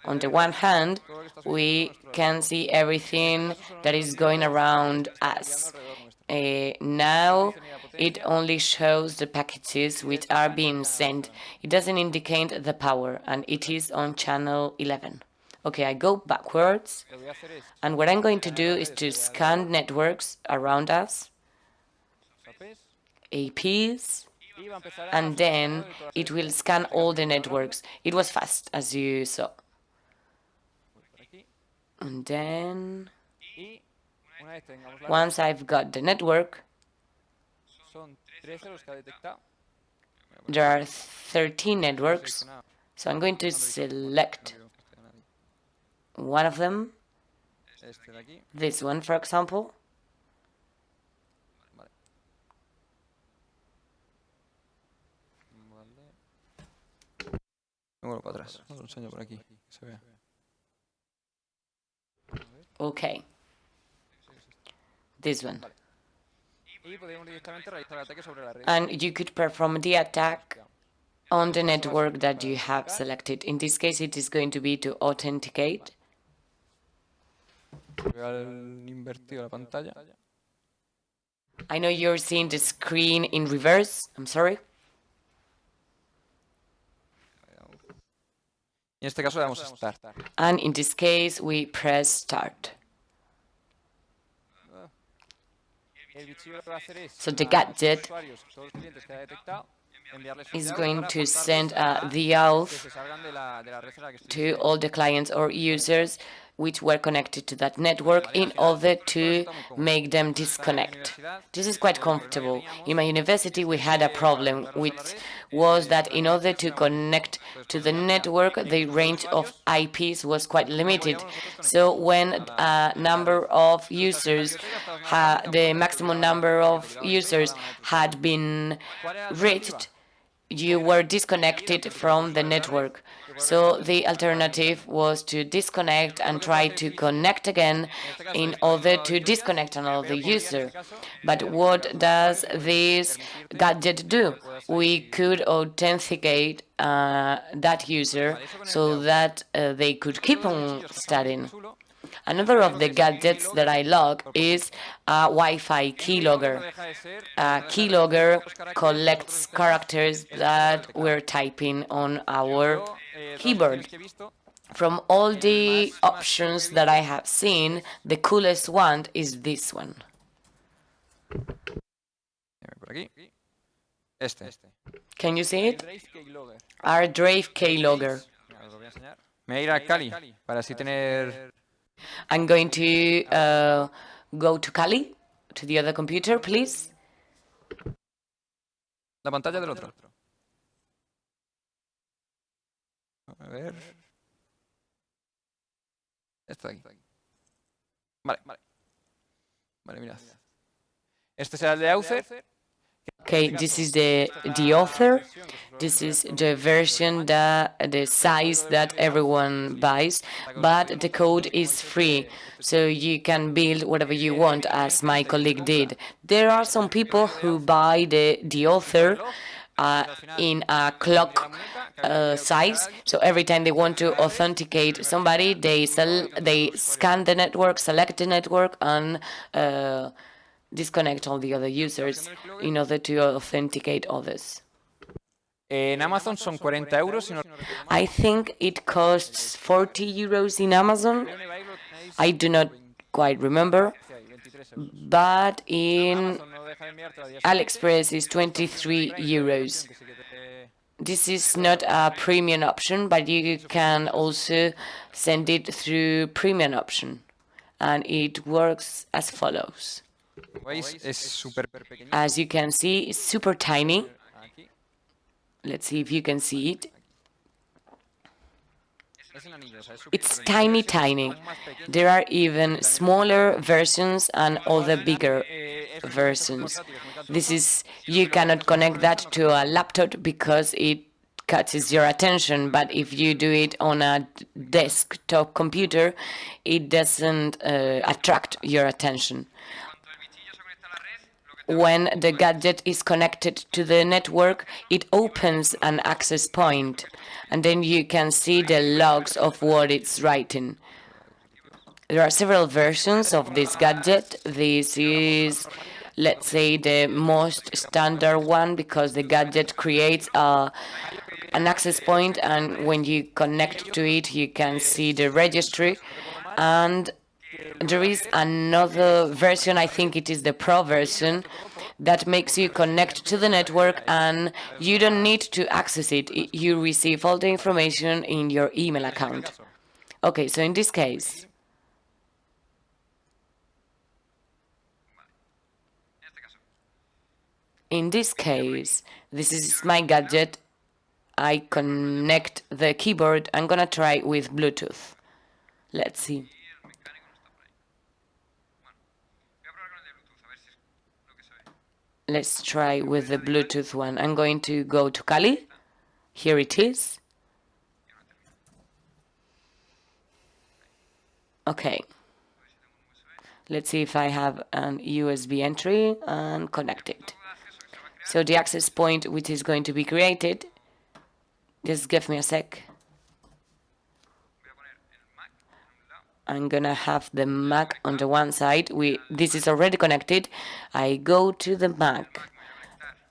[SPEAKER 4] On the one hand, we can see everything that is going around us. Now it only shows the packages which are being sent. It doesn't indicate the power, and it is on channel 11. Okay, I go backwards, and what I'm going to do is to scan networks around us, APs, and then it will scan all the networks. It was fast, as you saw. And then, once I've got the network, there are 13 networks, so I'm going to select one of them, this one, for example.
[SPEAKER 1] Luego para atrás. Os lo enseño por aquí. Que se vea.
[SPEAKER 4] Okay. This one. And you could perform the attack on the network that you have selected. In this case, it is going to be to authenticate.
[SPEAKER 1] Invertido la pantalla.
[SPEAKER 4] I know you're seeing the screen in reverse. I'm sorry.
[SPEAKER 1] En este caso le damos Start.
[SPEAKER 4] And in this case, we press Start. So the gadget is going to send the auth to all the clients or users which were connected to that network in order to make them disconnect. This is quite comfortable. In my university, we had a problem, which was that in order to connect to the network, the range of IPs was quite limited. So when a number of users, the maximum number of users had been reached, you were disconnected from the network. So the alternative was to disconnect and try to connect again in order to disconnect another user. But what does this gadget do? We could authenticate that user so that they could keep on studying. Another of the gadgets that I log is a Wi-Fi keylogger. A keylogger collects characters that we're typing on our keyboard. From all the options that I have seen, the coolest one is this one. Can you see it? Our Drive keylogger.
[SPEAKER 1] Me voy a ir a Cali para así tener.
[SPEAKER 4] I'm going to go to Cali, to the other computer, please.
[SPEAKER 1] La pantalla del otro. A ver. Esto de aquí. Vale. Vale, mirad. Este será el de Author.
[SPEAKER 4] Okay, this is the author. This is the version, the size that everyone buys, but the code is free, so you can build whatever you want, as my colleague did. There are some people who buy the author in a clock size, so every time they want to authenticate somebody, they scan the network, select the network, and disconnect all the other users in order to authenticate others.
[SPEAKER 1] En Amazon son 40 euros.
[SPEAKER 4] I think it costs 40 euros in Amazon. I do not quite remember, but in AliExpress is 23 euros. This is not a premium option, but you can also send it through premium option, and it works as follows. As you can see, it's super tiny. Let's see if you can see it. It's tiny. There are even smaller versions and other bigger versions. You cannot connect that to a laptop because it catches your attention, but if you do it on a desktop computer, it doesn't attract your attention. When the gadget is connected to the network, it opens an access point, and then you can see the logs of what it's writing. There are several versions of this gadget. This is, let's say, the most standard one, because the gadget creates an access point, and when you connect to it, you can see the registry. And there is another version, I think it is the Pro version, that makes you connect to the network and you don't need to access it. You receive all the information in your email account. Okay, so in this case, this is my gadget. I connect the keyboard. I'm gonna try with Bluetooth. Let's see. Let's try with the Bluetooth one. I'm going to go to Cali. Here it is. Okay. Let's see if I have an USB entry and connect it. So the access point which is going to be created, just give me a sec. I'm gonna have the Mac on the one side. This is already connected. I go to the Mac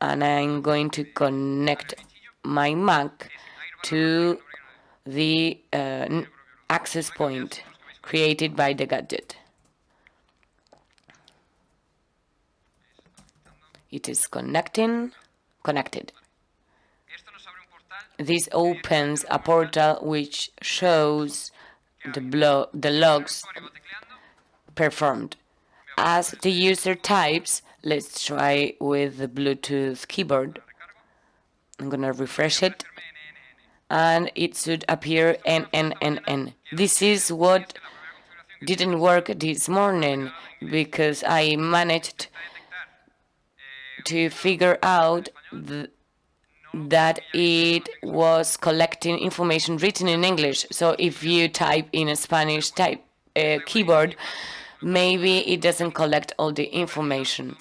[SPEAKER 4] and I'm going to connect my Mac to the access point created by the gadget. It is connected. This opens a portal which shows the logs performed. As the user types, let's try with the Bluetooth keyboard. I'm gonna refresh it, and it should appear NNNN. This is what didn't work this morning, because I managed to figure out that it was collecting information written in English. So if you type in a Spanish keyboard, maybe it doesn't collect all the information.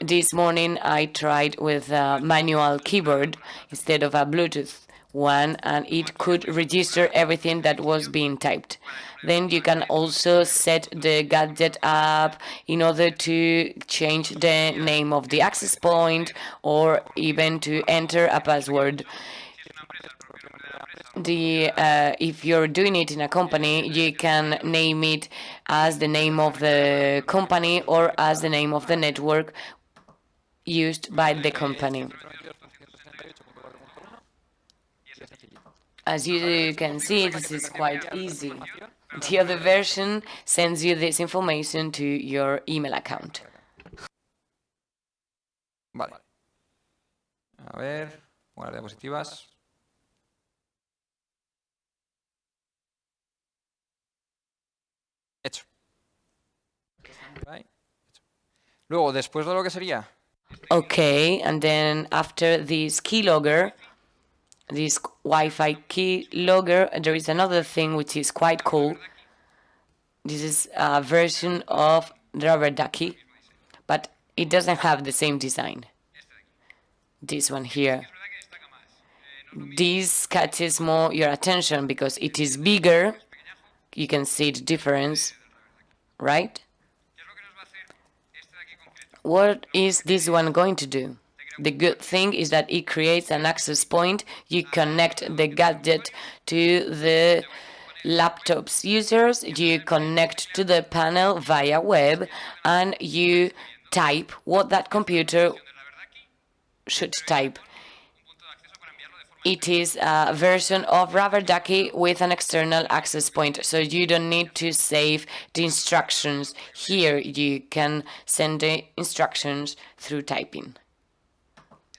[SPEAKER 4] This morning I tried with a manual keyboard instead of a Bluetooth one, and it could register everything that was being typed. Then you can also set the gadget up in order to change the name of the access point or even to enter a password. If you're doing it in a company, you can name it as the name of the company or as the name of the network used by the company. As you can see, this is quite easy. The other version sends you this information to your email account.
[SPEAKER 1] Vale. A ver, buenas diapositivas. Hecho. Right. Luego, después de lo que sería.
[SPEAKER 4] Okay, and then after this keylogger, this Wi-Fi keylogger, there is another thing which is quite cool. This is a version of DUCKY, but it doesn't have the same design. This one here. This catches more your attention because it is bigger. You can see the difference, right? What is this one going to do? The good thing is that it creates an access point. You connect the gadget to the laptop's users, you connect to the panel via web, and you type what that computer should type. It is a version of DUCKY with an external access point, so you don't need to save the instructions. Here you can send the instructions through typing.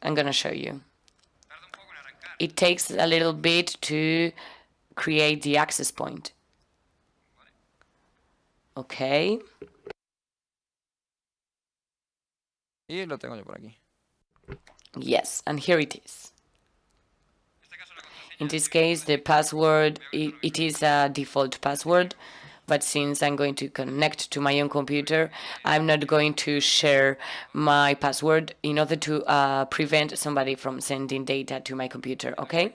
[SPEAKER 4] I'm gonna show you. It takes a little bit to create the access point. Okay.
[SPEAKER 1] Y lo tengo yo por aquí.
[SPEAKER 4] Yes, and here it is. In this case, the password, it is a default password, but since I'm going to connect to my own computer, I'm not going to share my password in order to prevent somebody from sending data to my computer, okay?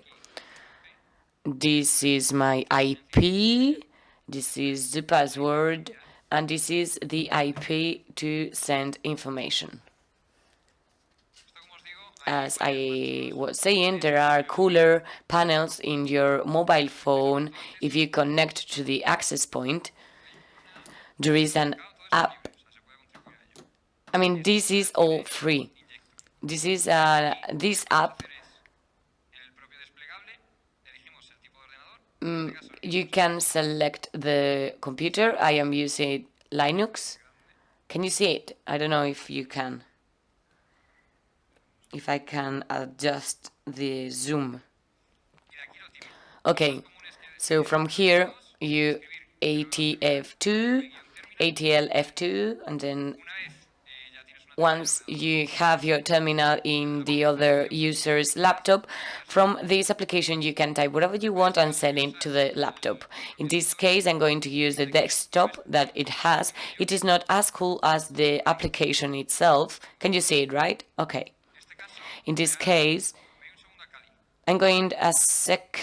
[SPEAKER 4] This is my IP, this is the password, and this is the IP to send information. As I was saying, there are cooler panels in your mobile phone. If you connect to the access point, there is an app. I mean, this is all free. This is this app. You can select the computer. I am using Linux. Can you see it? I don't know if you can. If I can adjust the zoom. Okay, so from here you ATF2, ATL F2, and then once you have your terminal in the other user's laptop, from this application you can type whatever you want and send it to the laptop. In this case, I'm going to use the desktop that it has. It is not as cool as the application itself. Can you see it, right? Okay. In this case, I'm going a sec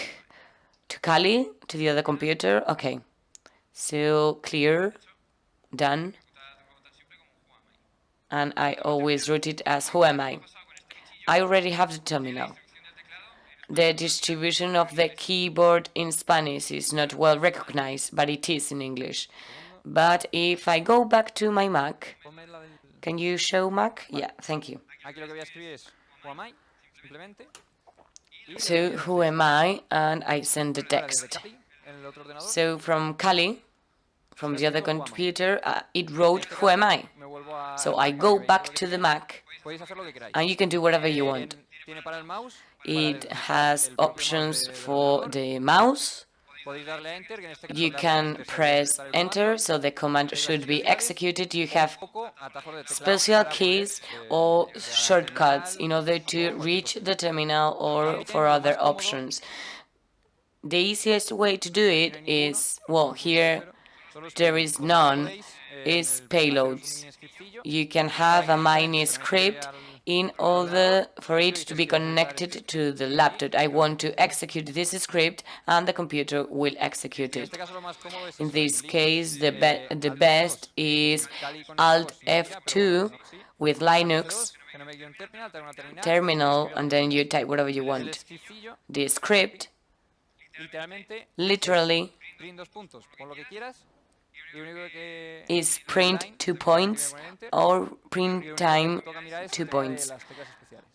[SPEAKER 4] to Cali, to the other computer. Okay. So clear, done. And I always route it as who am I. I already have the terminal. The distribution of the keyboard in Spanish is not well recognized, but it is in English. But if I go back to my Mac, can you show Mac? Yeah, thank you. So who am I? And I send the text. So from Cali, from the other computer, it wrote who am I? So I go back to the Mac, and you can do whatever you want. It has options for the mouse. You can press enter, so the command should be executed. You have special keys or shortcuts in order to reach the terminal or for other options. The easiest way to do it is, well, here there is none, is payloads. You can have a mini script in order for it to be connected to the laptop. I want to execute this script and the computer will execute it. In this case, the best is Alt F2 with Linux, terminal, and then you type whatever you want. The script literally is print 2 points or print time 2 points.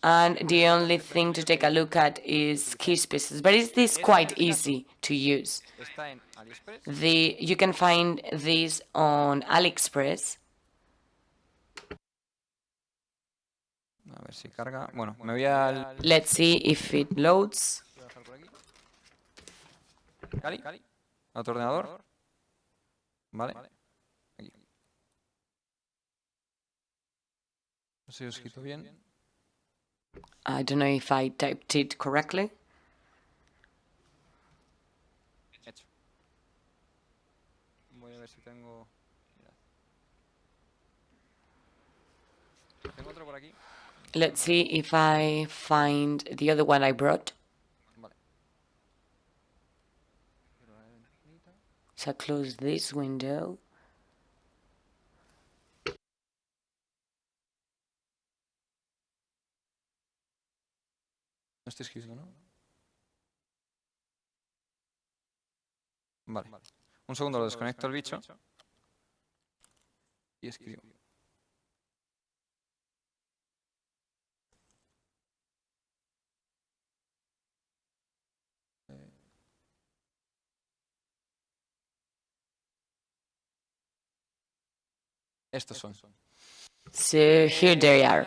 [SPEAKER 4] And the only thing to take a look at is key spaces, but it is quite easy to use. You can find this on AliExpress. Let's see if it loads.
[SPEAKER 1] Vale. Aquí. No sé si he escrito bien.
[SPEAKER 4] I don't know if I typed it correctly.
[SPEAKER 1] Hecho. Voy a ver si tengo... Tengo otro por aquí.
[SPEAKER 4] Let's see if I find the other one I brought. So close this window.
[SPEAKER 1] No estoy escribiendo, ¿no? Vale. Un segundo, lo desconecto el bicho. Y escribo. Estos son.
[SPEAKER 4] So here they are.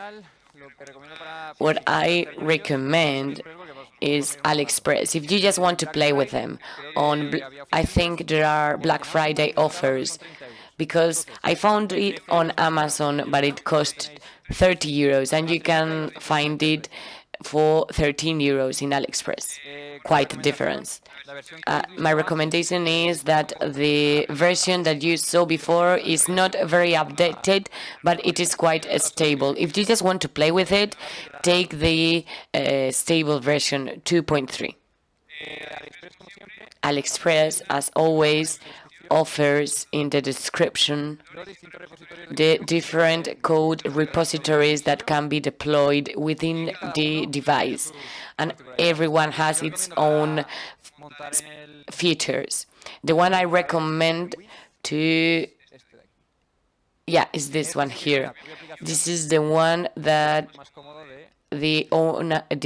[SPEAKER 4] What I recommend is AliExpress. If you just want to play with them, I think there are Black Friday offers, because I found it on Amazon, but it cost 30 euros, and you can find it for 13 euros in AliExpress. Quite a difference. My recommendation is that the version that you saw before is not very updated, but it is quite stable. If you just want to play with it, take the stable version 2.3. AliExpress, as always, offers in the description the different code repositories that can be deployed within the device, and everyone has its own features. The one I recommend to, is this one here. This is the one that the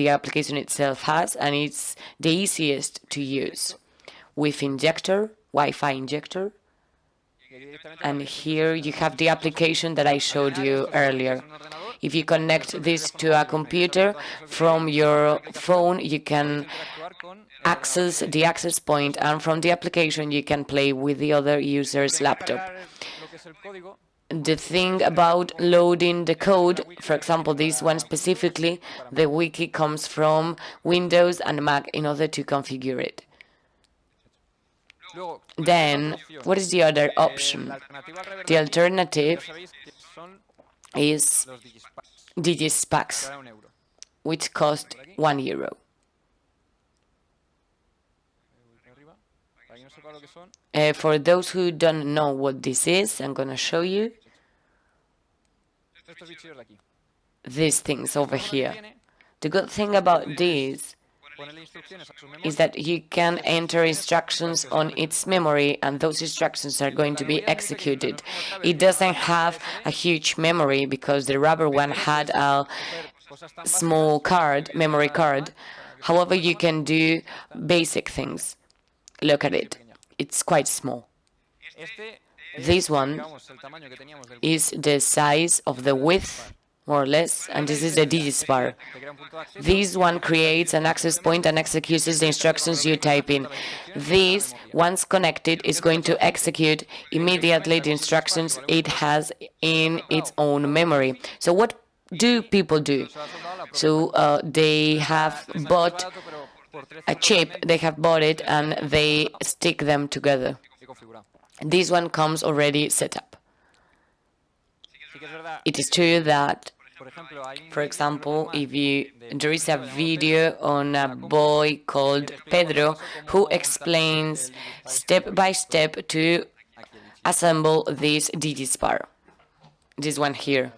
[SPEAKER 4] application itself has, and it's the easiest to use, with Wi-Fi injector. And here you have the application that I showed you earlier. If you connect this to a computer from your phone, you can access the access point, and from the application you can play with the other user's laptop. the thing about loading the code, for example, this one specifically, the wiki comes from Windows and Mac in order to configure it. Then, what is the other option? The alternative is DigiSpacks, which cost €1. For those who don't know what this is, I'm going to show you these things over here. The good thing about this is that you can enter instructions on its memory, and those instructions are going to be executed. It doesn't have a huge memory because the rubber one had a small card, memory card. However, you can do basic things. Look at it. It's quite small. This one is the size of the width, more or less, and this is the DigiSpar. This one creates an access point and executes the instructions you type in. This, once connected, is going to execute immediately the instructions it has in its own memory. So what do people do? So they have bought a chip, they have bought it, and they stick them together. This one comes already set up. It is true that, for example, there is a video on a boy called Pedro who explains step by step to assemble this DigiSpar. This one here.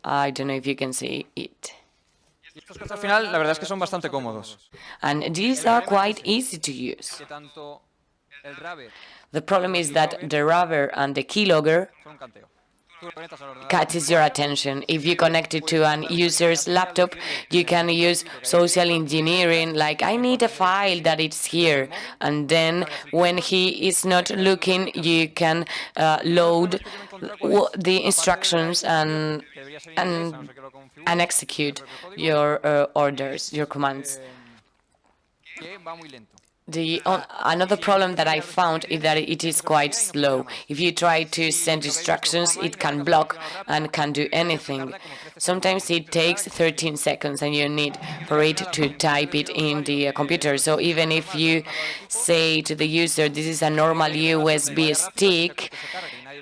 [SPEAKER 4] I don't know if you can see it.
[SPEAKER 1] Al final, la verdad es que son bastante cómodos.
[SPEAKER 4] And these are quite easy to use. The problem is that the rubber and the keylogger catches your attention. If you connect it to an user's laptop, you can use social engineering, like, I need a file that it's here. And then when he is not looking, you can load the instructions and execute your orders, your commands. Another problem that I found is that it is quite slow. If you try to send instructions, it can block and can't do anything. Sometimes it takes 13 seconds and you need for it to type it in the computer. So even if say to the user, this is a normal USB stick,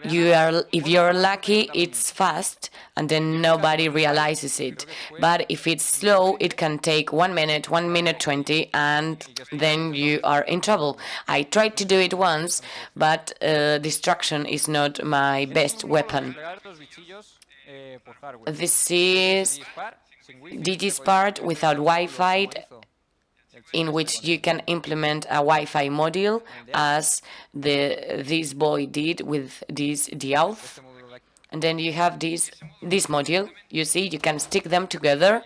[SPEAKER 4] if you're lucky, it's fast, and then nobody realizes it. But if it's slow, it can take 1 minute, 1 minute 20, and then you are in trouble. I tried to do it once, but distraction is not my best weapon. This is DigiSpar without Wi-Fi, in which you can implement a Wi-Fi module, as this boy did with this DAuth. And then you have this module. You see, you can stick them together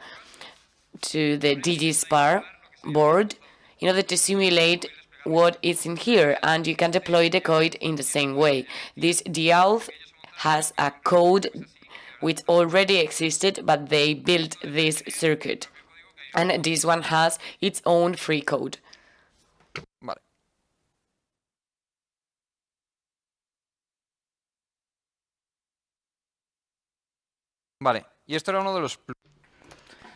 [SPEAKER 4] to the DigiSpar board in order to simulate what is in here, and you can deploy the code in the same way. This DAuth has a code which already existed, but they built this circuit. And this one has its own free code.
[SPEAKER 1] Vale. Vale. Y esto era uno de los...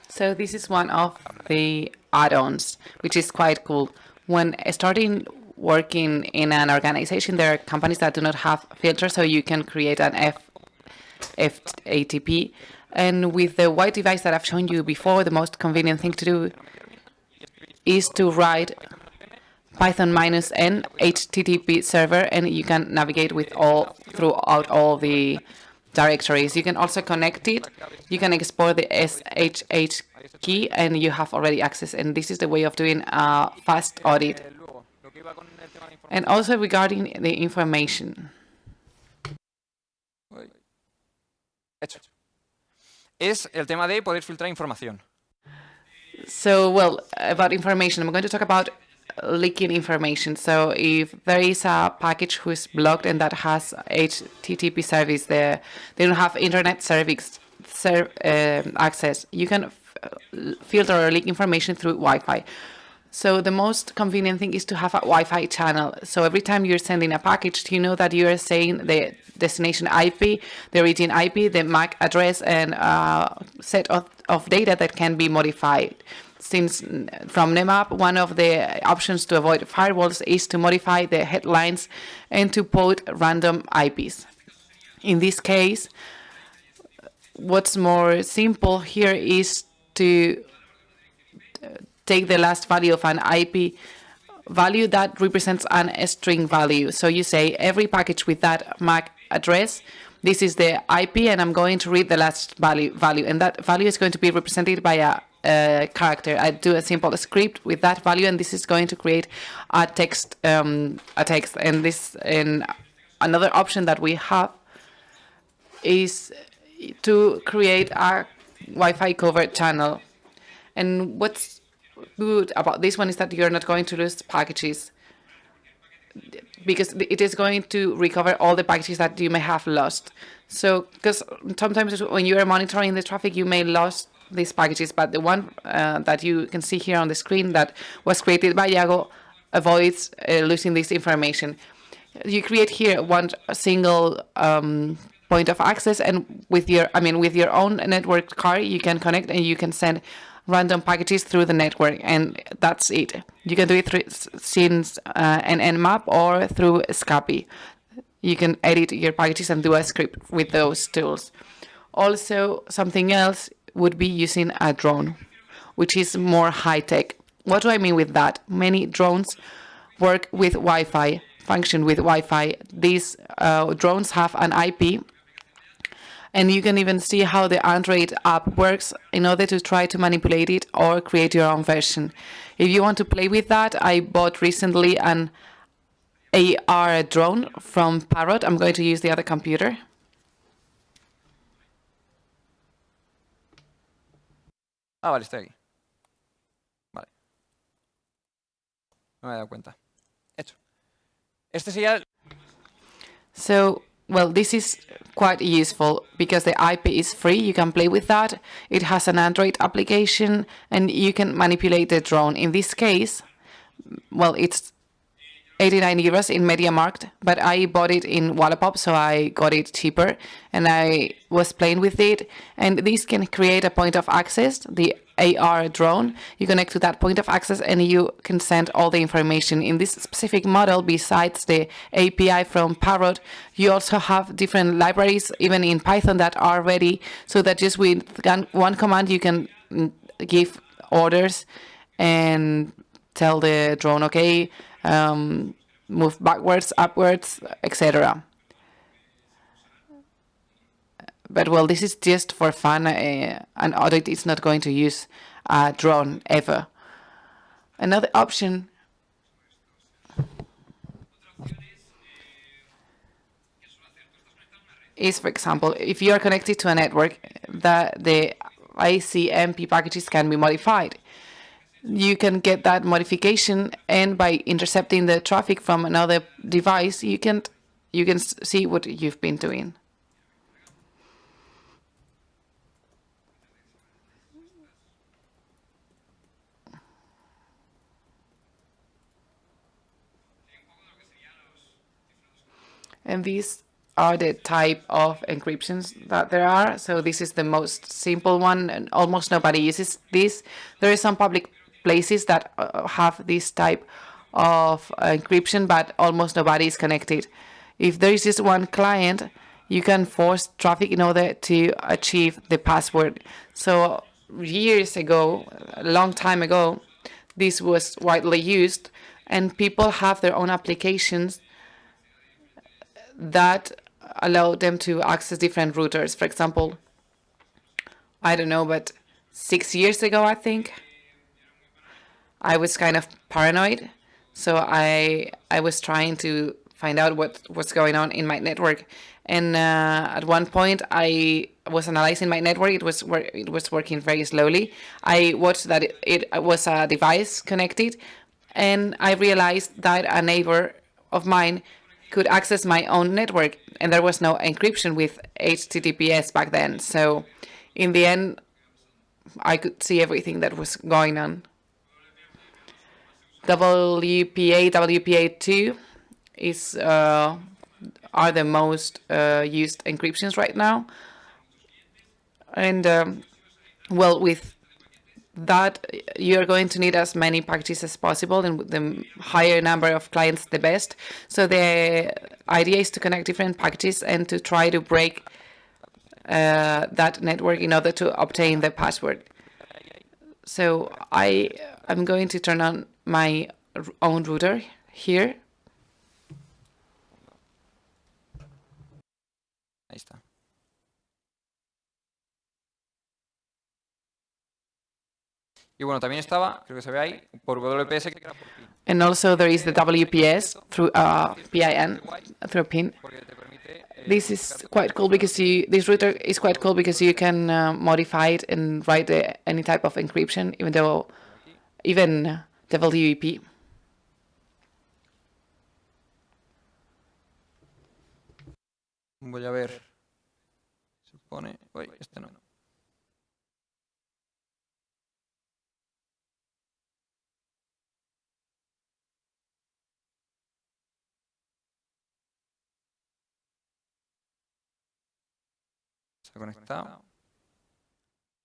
[SPEAKER 2] So this is one of the add-ons, which is quite cool. When starting working in an organization, there are companies that do not have filters, so you can create an FATP. And with the white device that I've shown you before, the most convenient thing to do is to write Python -n HTTP server, and you can navigate throughout all the directories. You can also connect it. You can export the SSH key, and you have already access. And this is the way of doing a fast audit. And also regarding the information.
[SPEAKER 1] Es el tema de poder filtrar información.
[SPEAKER 2] So, well, about information, I'm going to talk about leaking information. So if there is a package who is blocked and that has HTTP service there, they don't have internet service access, you can filter or leak information through Wi-Fi. So the most convenient thing is to have a Wi-Fi channel. So every time you're sending a package, you know that you are saying the destination IP, the origin IP, the MAC address, and a set of data that can be modified. Since from Nmap, one of the options to avoid firewalls is to modify the headlines and to put random IPs. In this case, what's more simple here is to take the last value of an IP value that represents a string value. So you say every package with that MAC address, this is the IP, and I'm going to read the last value, and that value is going to be represented by a character. I do a simple script with that value, and this is going to create a text. And another option that we have is to create a Wi-Fi covered channel. And what's good about this one is that you're not going to lose packages, because it is going to recover all the packages that you may have lost. So, because sometimes when you are monitoring the traffic, you may lose these packages, but the one that you can see here on the screen that was created by Iago avoids losing this information. You create here one single point of access, and with your own network card, you can connect and you can send random packages through the network, and that's it. You can do it through since an Nmap or through Scapy. You can edit your packages and do a script with those tools. Also, something else would be using a drone, which is more high-tech. What do I mean with that? Many drones work with Wi-Fi, function with Wi-Fi. These drones have an IP, and you can even see how the Android app works in order to try to manipulate it or create your own version. If you want to play with that, I bought recently an AR drone from Parrot. I'm going to use the other computer.
[SPEAKER 1] Ah, vale, estoy aquí. Vale. No me he dado cuenta. Hecho. Este sería...
[SPEAKER 2] So, well, this is quite useful because the IP is free. You can play with that. It has an Android application, and you can manipulate the drone. In this case, well, it's 89 euros in MediaMarkt, but I bought it in Wallapop, so I got it cheaper, and I was playing with it. And this can create a point of access, the AR drone. You connect to that point of access and you can send all the information. In this specific model, besides the API from Parrot, you also have different libraries, even in Python, that are ready, so that just with one command you can give orders and tell the drone, okay, move backwards, upwards, etc. But well, this is just for fun. An audit is not going to use a drone ever. Another option is, for example, if you are connected to a network, that the ICMP packages can be modified. You can get that modification, and by intercepting the traffic from another device, you can see what you've been doing. And these are the type of encryptions that there are. So this is the most simple one, and almost nobody uses this. There are some public places that have this type of encryption, but almost nobody is connected. If there is just one client, you can force traffic in order to achieve the password. So years ago, a long time ago, this was widely used, and people have their own applications that allow them to access different routers. For example, I don't know, but 6 years ago, I think, I was kind of paranoid. So I was trying to find out what's going on in my network. And at one point, I was analyzing my network. It was working very slowly. I watched that it was a device connected, and I realized that a neighbor of mine could access my own network, and there was no encryption with HTTPS back then. So in the end, I could see everything that was going on. WPA, WPA2 are the most used encryptions right now. And well, with that, you're going to need as many packages as possible, and the higher number of clients, the best. So the idea is to connect different packages and to try to break that network in order to obtain the password. So I'm going to turn on my own router here.
[SPEAKER 1] Ahí está. Y bueno, también estaba, creo que se ve ahí, por WPS, que era por PIN.
[SPEAKER 2] And also there is the WPS through PIN, through PIN. This is quite cool because this router is quite cool because you can modify it and write any type of encryption, even the WEP.
[SPEAKER 1] Voy a ver. Supone. Uy, este no. Se ha conectado.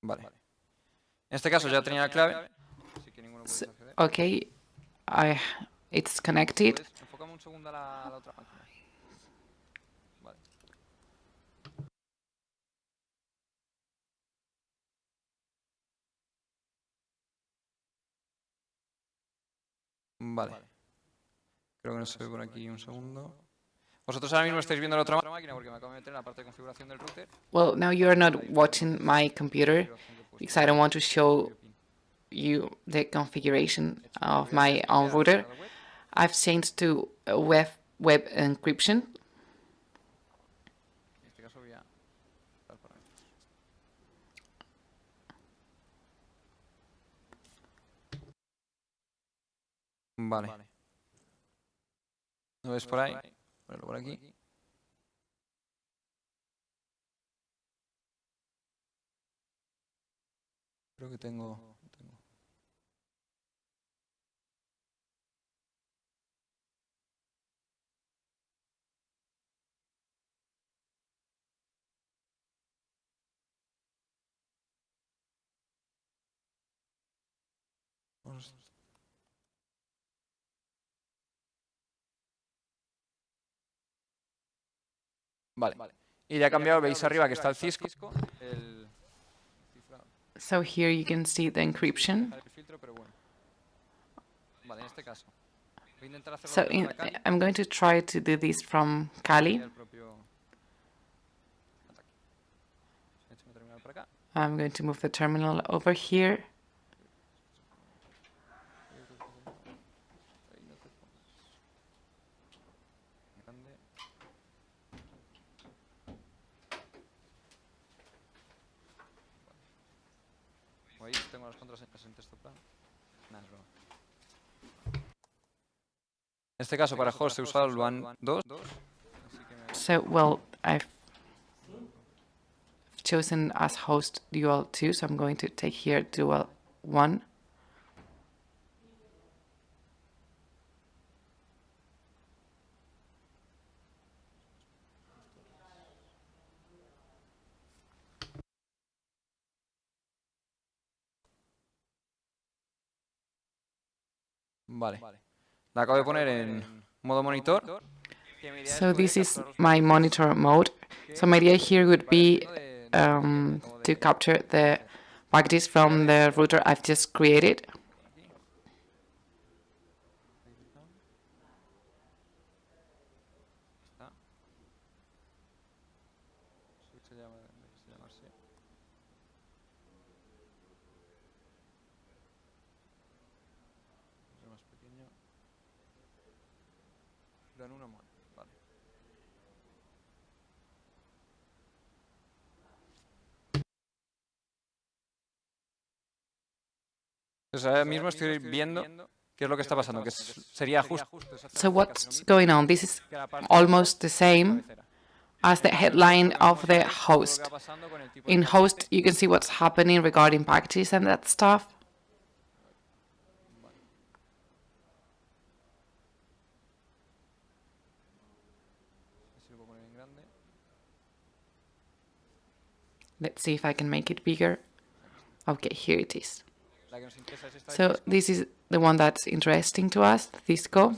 [SPEAKER 1] Vale. En este caso ya tenía la clave. Así que ninguno puede acceder.
[SPEAKER 2] Okay, it's connected.
[SPEAKER 1] Enfócame un segundo a la otra máquina. Vale. Vale. Creo que no se ve por aquí un segundo. Vosotros ahora mismo estáis viendo la otra máquina porque me acabo de meter en la parte de configuración del router.
[SPEAKER 2] Well, now you're not watching my computer because I don't want to show you the configuration of my own router. I've changed to web encryption.
[SPEAKER 1] En este caso voy a dar para ahí. Vale. ¿Lo ves por ahí? Ponerlo por aquí. Creo que tengo. Vale. Y ya ha cambiado, veis arriba que está el Cisco.
[SPEAKER 2] So here you can see the encryption.
[SPEAKER 1] Vale, en este caso. Voy a intentar hacerlo
[SPEAKER 2] So
[SPEAKER 1] desde la Cali.
[SPEAKER 2] I'm going to try to do this from Cali.
[SPEAKER 1] El propio ataque. He hecho un terminal por acá.
[SPEAKER 2] I'm going to move the terminal over here.
[SPEAKER 1] Grande. Vale. Ahí tengo las contraseñas en texto plano. Nada, es broma. En este caso, para host he usado el WAN 2.
[SPEAKER 2] So, well, I've chosen as host dual 2, so I'm going to take here dual 1.
[SPEAKER 1] Vale. La acabo de poner en modo monitor.
[SPEAKER 2] So this is my monitor mode. So my idea here would be to capture the packages from the router I've just created.
[SPEAKER 1] Vale. Pues ahora mismo estoy viendo qué es lo que está pasando, que sería justo.
[SPEAKER 2] So what's going on? This is almost the same as the headline of the host. In host, you can see what's happening regarding packages and that stuff. Let's see if I can make it bigger. Okay, here it is. So this is the one that's interesting to us, Cisco.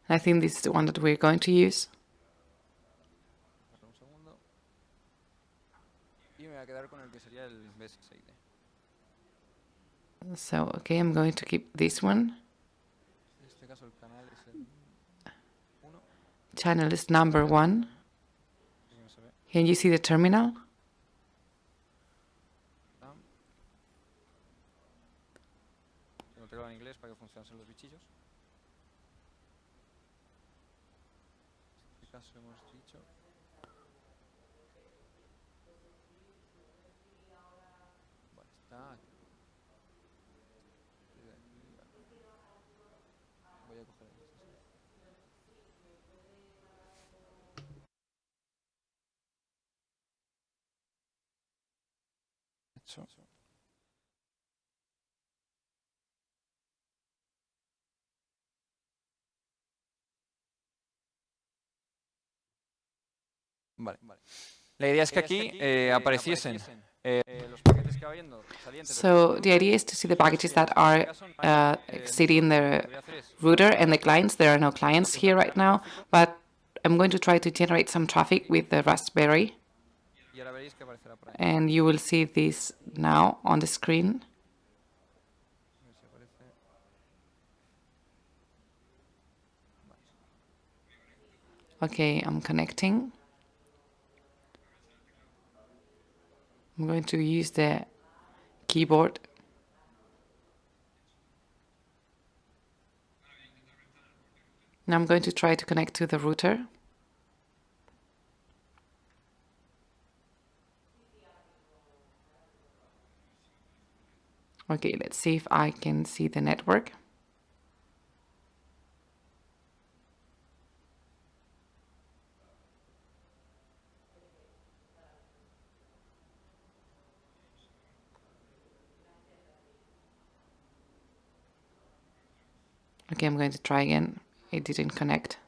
[SPEAKER 2] I think this is the one that we're going to use. So, okay, I'm going to keep this one. Channel is number 1. Can you see the terminal?
[SPEAKER 1] Vale. La idea es que aquí apareciesen
[SPEAKER 2] So the idea is to see the packages that are exiting the router and the clients. There are no clients here right now, but I'm going to try to generate some traffic with the Raspberry. And you will see this now on the screen. Okay, I'm connecting. I'm going to use the keyboard. Now I'm going to try to connect to the router. Okay, let's see if I can see the network. Okay, I'm going to try again. It didn't connect.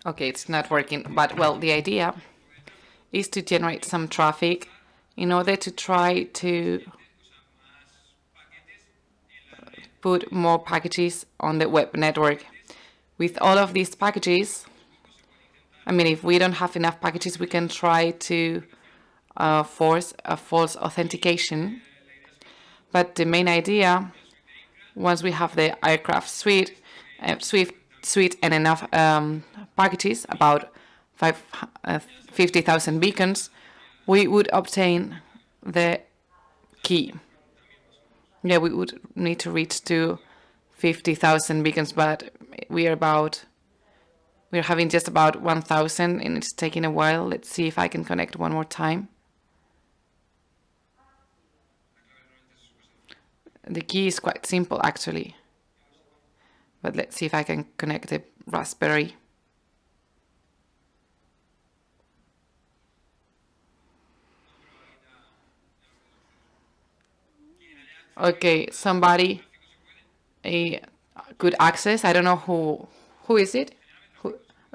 [SPEAKER 2] Okay, it's not working, but well, the idea is to generate some traffic in order to try to put more packages on the web network. With all of these packages, I mean, if we don't have enough packages, we can try to force a false authentication. But the main idea, once we have the aircraft suite and enough packages, about 50,000 beacons, we would obtain the key. Yeah, we would need to reach to 50,000 beacons, but we're having just about 1,000, and it's taking a while. Let's see if I can connect one more time. The key is quite simple, actually. But let's see if I can connect the Raspberry. Okay, somebody could access. I don't know who is it.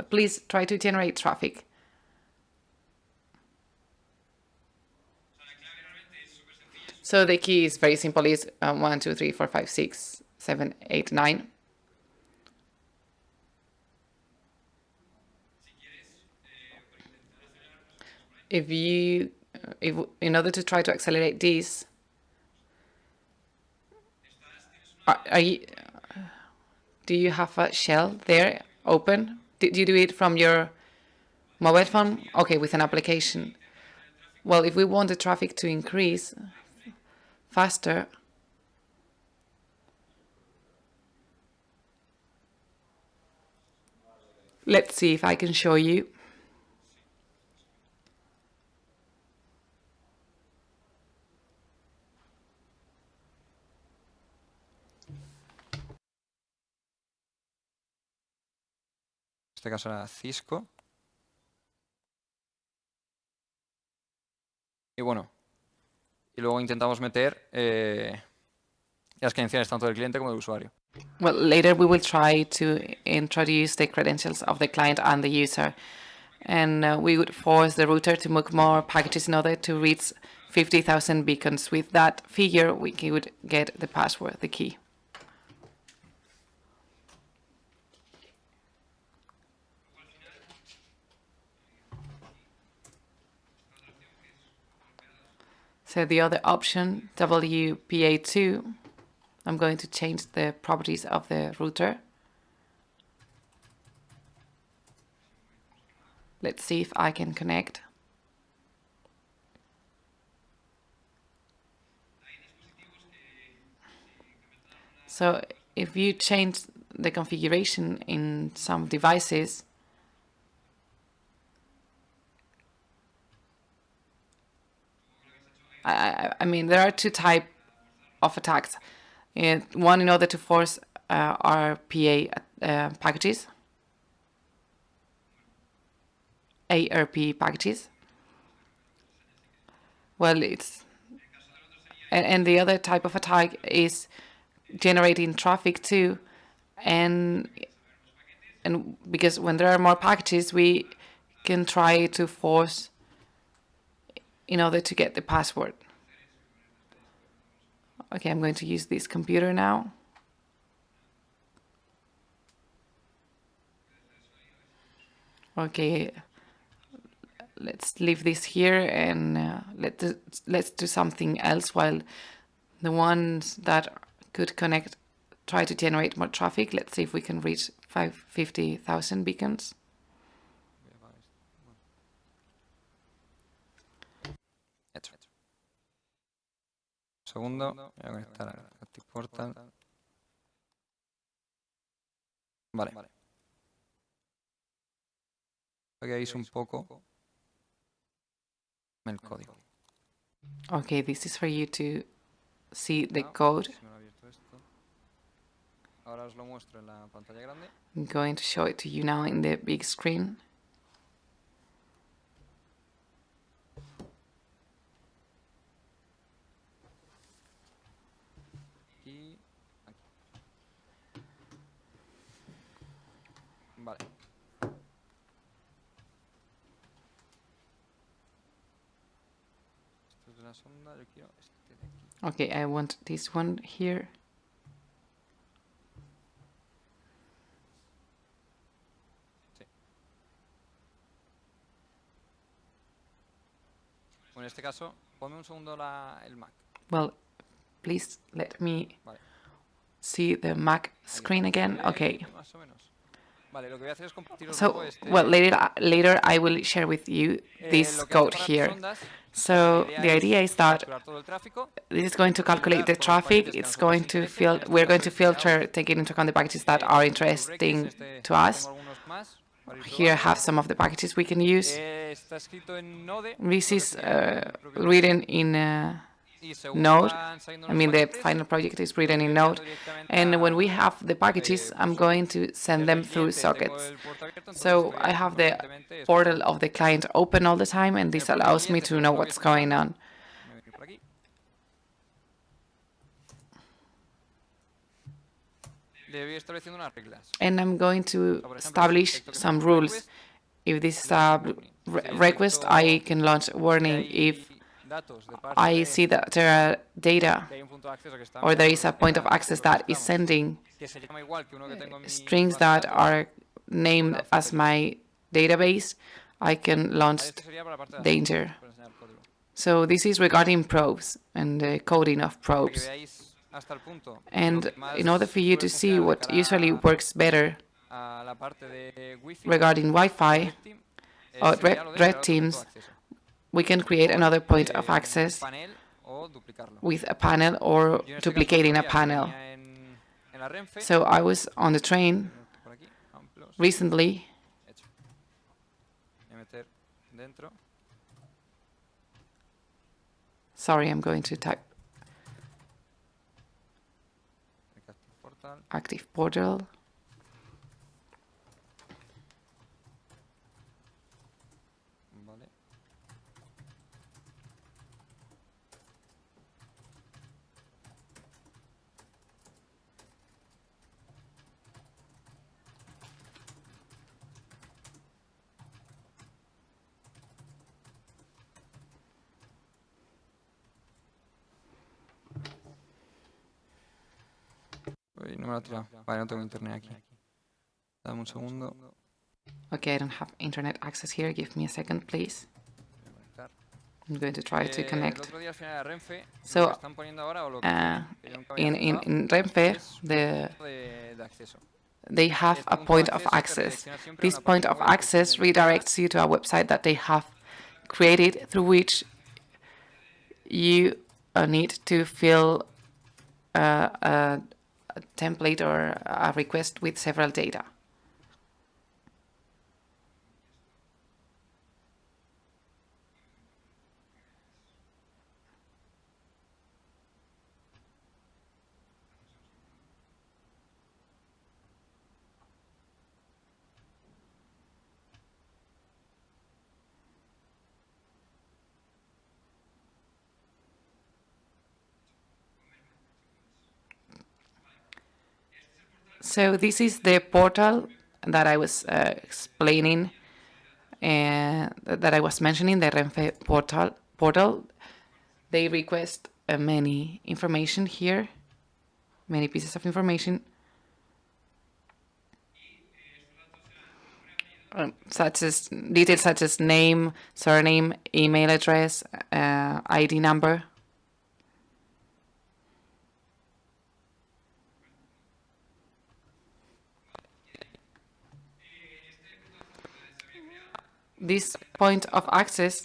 [SPEAKER 2] Please try to generate traffic. So the key is very simple. It's 1, 2, 3, 4, 5, 6, 7, 8, 9. In order to try to accelerate this, do you have a shell there open? Did you do it from your mobile phone? Okay, with an application. Well, if we want the traffic to increase faster, let's see if I can show you.
[SPEAKER 1] En este caso era Cisco. Y bueno, y luego intentamos meter las credenciales tanto del cliente como del usuario.
[SPEAKER 2] Well, later we will try to introduce the credentials of the client and the user. And we would force the router to make more packages in order to reach 50,000 beacons. With that figure, we would get the password, the key. So the other option, WPA2, I'm going to change the properties of the router. Let's see if I can connect. So if you change the configuration in some devices, I mean, there are two types of attacks. One in order to force RPA packages, ARP packages. Well, and the other type of attack is generating traffic too, and because when there are more packages, we can try to force in order to get the password. Okay, I'm going to use this computer now. Okay, let's leave this here and let's do something else while the ones that could connect try to generate more traffic. Let's see if we can reach 50,000 beacons.
[SPEAKER 1] Hecho. Segundo, voy a conectar al Active Portal. Vale. Aquí veis un poco el código.
[SPEAKER 2] Okay, this is for you to see the code.
[SPEAKER 1] Ahora os lo muestro en la pantalla grande.
[SPEAKER 2] I'm going to show it to you now in the big screen.
[SPEAKER 1] Y aquí. Vale. Esto es de la sonda, yo quiero este de aquí.
[SPEAKER 2] Okay, I want this one here.
[SPEAKER 1] En este caso, ponme un segundo el Mac.
[SPEAKER 2] Well, please let me
[SPEAKER 1] Vale.
[SPEAKER 2] see the Mac screen again. Okay.
[SPEAKER 1] Más o menos. Vale, lo que voy a hacer es compartiros
[SPEAKER 2] So,
[SPEAKER 1] luego este.
[SPEAKER 2] well, later I will share with you this
[SPEAKER 1] Lo que
[SPEAKER 2] code
[SPEAKER 1] hace para
[SPEAKER 2] here.
[SPEAKER 1] las ondas,
[SPEAKER 2] So
[SPEAKER 1] la
[SPEAKER 2] the idea is that
[SPEAKER 1] capturar todo el tráfico,
[SPEAKER 2] this is going to calculate the traffic. It's going to we're going to filter, taking into account the packages that are interesting to us.
[SPEAKER 1] tengo algunos más. para ir
[SPEAKER 2] Here I
[SPEAKER 1] probando.
[SPEAKER 2] have some of the packages we can use.
[SPEAKER 1] Está escrito en Node.
[SPEAKER 2] This is
[SPEAKER 1] lo que sería el propio
[SPEAKER 2] written in
[SPEAKER 1] y según
[SPEAKER 2] Node.
[SPEAKER 1] van saliendo
[SPEAKER 2] I
[SPEAKER 1] los
[SPEAKER 2] mean, the
[SPEAKER 1] paquetes,
[SPEAKER 2] final project is written
[SPEAKER 1] lo
[SPEAKER 2] in
[SPEAKER 1] voy
[SPEAKER 2] Node.
[SPEAKER 1] enviando directamente
[SPEAKER 2] And when we
[SPEAKER 1] a-
[SPEAKER 2] have the packages, I'm going to send them
[SPEAKER 1] desde el
[SPEAKER 2] through
[SPEAKER 1] cliente tengo
[SPEAKER 2] sockets.
[SPEAKER 1] el puerto abierto, entonces
[SPEAKER 2] So
[SPEAKER 1] estoy
[SPEAKER 2] I have the
[SPEAKER 1] constantemente
[SPEAKER 2] portal
[SPEAKER 1] escuchando.
[SPEAKER 2] of the client open all the time, and this
[SPEAKER 1] El propio
[SPEAKER 2] allows me
[SPEAKER 1] cliente
[SPEAKER 2] to
[SPEAKER 1] tengo
[SPEAKER 2] know
[SPEAKER 1] lo que
[SPEAKER 2] what's
[SPEAKER 1] estoy
[SPEAKER 2] going on.
[SPEAKER 1] Voy a venir por aquí. Le voy estableciendo unas reglas.
[SPEAKER 2] And I'm going to
[SPEAKER 1] Por ejemplo,
[SPEAKER 2] establish
[SPEAKER 1] detecto que
[SPEAKER 2] some
[SPEAKER 1] tengo un
[SPEAKER 2] rules.
[SPEAKER 1] request,
[SPEAKER 2] If this is
[SPEAKER 1] le
[SPEAKER 2] a
[SPEAKER 1] lanzo un warning. Si
[SPEAKER 2] request,
[SPEAKER 1] detecto
[SPEAKER 2] I can launch a
[SPEAKER 1] que
[SPEAKER 2] warning.
[SPEAKER 1] hay
[SPEAKER 2] If
[SPEAKER 1] datos de parte
[SPEAKER 2] I
[SPEAKER 1] de-
[SPEAKER 2] see that there are data
[SPEAKER 1] que hay un punto de acceso que está
[SPEAKER 2] or there is a
[SPEAKER 1] enviando
[SPEAKER 2] point of
[SPEAKER 1] desde
[SPEAKER 2] access
[SPEAKER 1] lo
[SPEAKER 2] that is
[SPEAKER 1] registramos,
[SPEAKER 2] sending
[SPEAKER 1] que se llama igual que uno que tengo en mi
[SPEAKER 2] strings
[SPEAKER 1] base de
[SPEAKER 2] that
[SPEAKER 1] datos,
[SPEAKER 2] are named as my database, I can launch
[SPEAKER 1] ¿vale? Esto sería para la parte de
[SPEAKER 2] danger.
[SPEAKER 1] abajo, para enseñar código.
[SPEAKER 2] So this is regarding probes and the coding of
[SPEAKER 1] Para que
[SPEAKER 2] probes.
[SPEAKER 1] veáis hasta el punto lo
[SPEAKER 2] And
[SPEAKER 1] que más
[SPEAKER 2] in order for you
[SPEAKER 1] puede
[SPEAKER 2] to see
[SPEAKER 1] funcionar de
[SPEAKER 2] what
[SPEAKER 1] cara
[SPEAKER 2] usually works better
[SPEAKER 1] a la parte de Wi-Fi,
[SPEAKER 2] regarding Wi-Fi
[SPEAKER 1] Red Team,
[SPEAKER 2] or
[SPEAKER 1] sería lo de crear
[SPEAKER 2] Red
[SPEAKER 1] otro punto de
[SPEAKER 2] Teams,
[SPEAKER 1] acceso.
[SPEAKER 2] we can create another point of
[SPEAKER 1] Un
[SPEAKER 2] access
[SPEAKER 1] panel o duplicarlo.
[SPEAKER 2] with a panel or
[SPEAKER 1] Yo en este caso
[SPEAKER 2] duplicating a
[SPEAKER 1] lo que
[SPEAKER 2] panel.
[SPEAKER 1] venía en la Renfe,
[SPEAKER 2] So I was on the train
[SPEAKER 1] por aquí, amplos,
[SPEAKER 2] recently.
[SPEAKER 1] hecho. Voy a meter dentro.
[SPEAKER 2] Sorry, I'm going to type
[SPEAKER 1] Active Portal.
[SPEAKER 2] active portal.
[SPEAKER 1] Vale. no me lo ha tirado. Vale, no tengo internet aquí. Dame un segundo.
[SPEAKER 2] Okay, I don't have internet access here. Give me a second, please. I'm going to try to connect. So, in Renfe, they have a point of access. This point of access redirects you to a website that they have created, through which you need to fill a template or a request with several data. So this is the portal that I was explaining, that I was mentioning, the Renfe portal. They request many information here, many pieces of information, such as details such as name, surname, email address, ID number. This point of access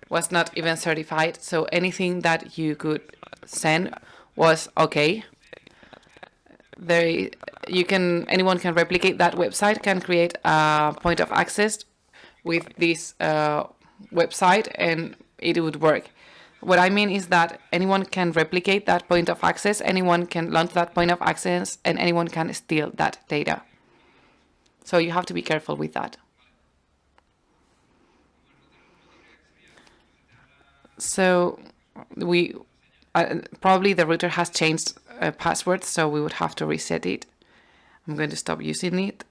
[SPEAKER 2] was not even certified, so anything that you could send was okay. Anyone can replicate that website, can create a point of access with this website, and it would work. What I mean is that anyone can replicate that point of access, anyone can launch that point of access, and anyone can steal that data. So you have to be careful with that. So probably the router has changed password, so we would have to reset it. I'm going to stop using it.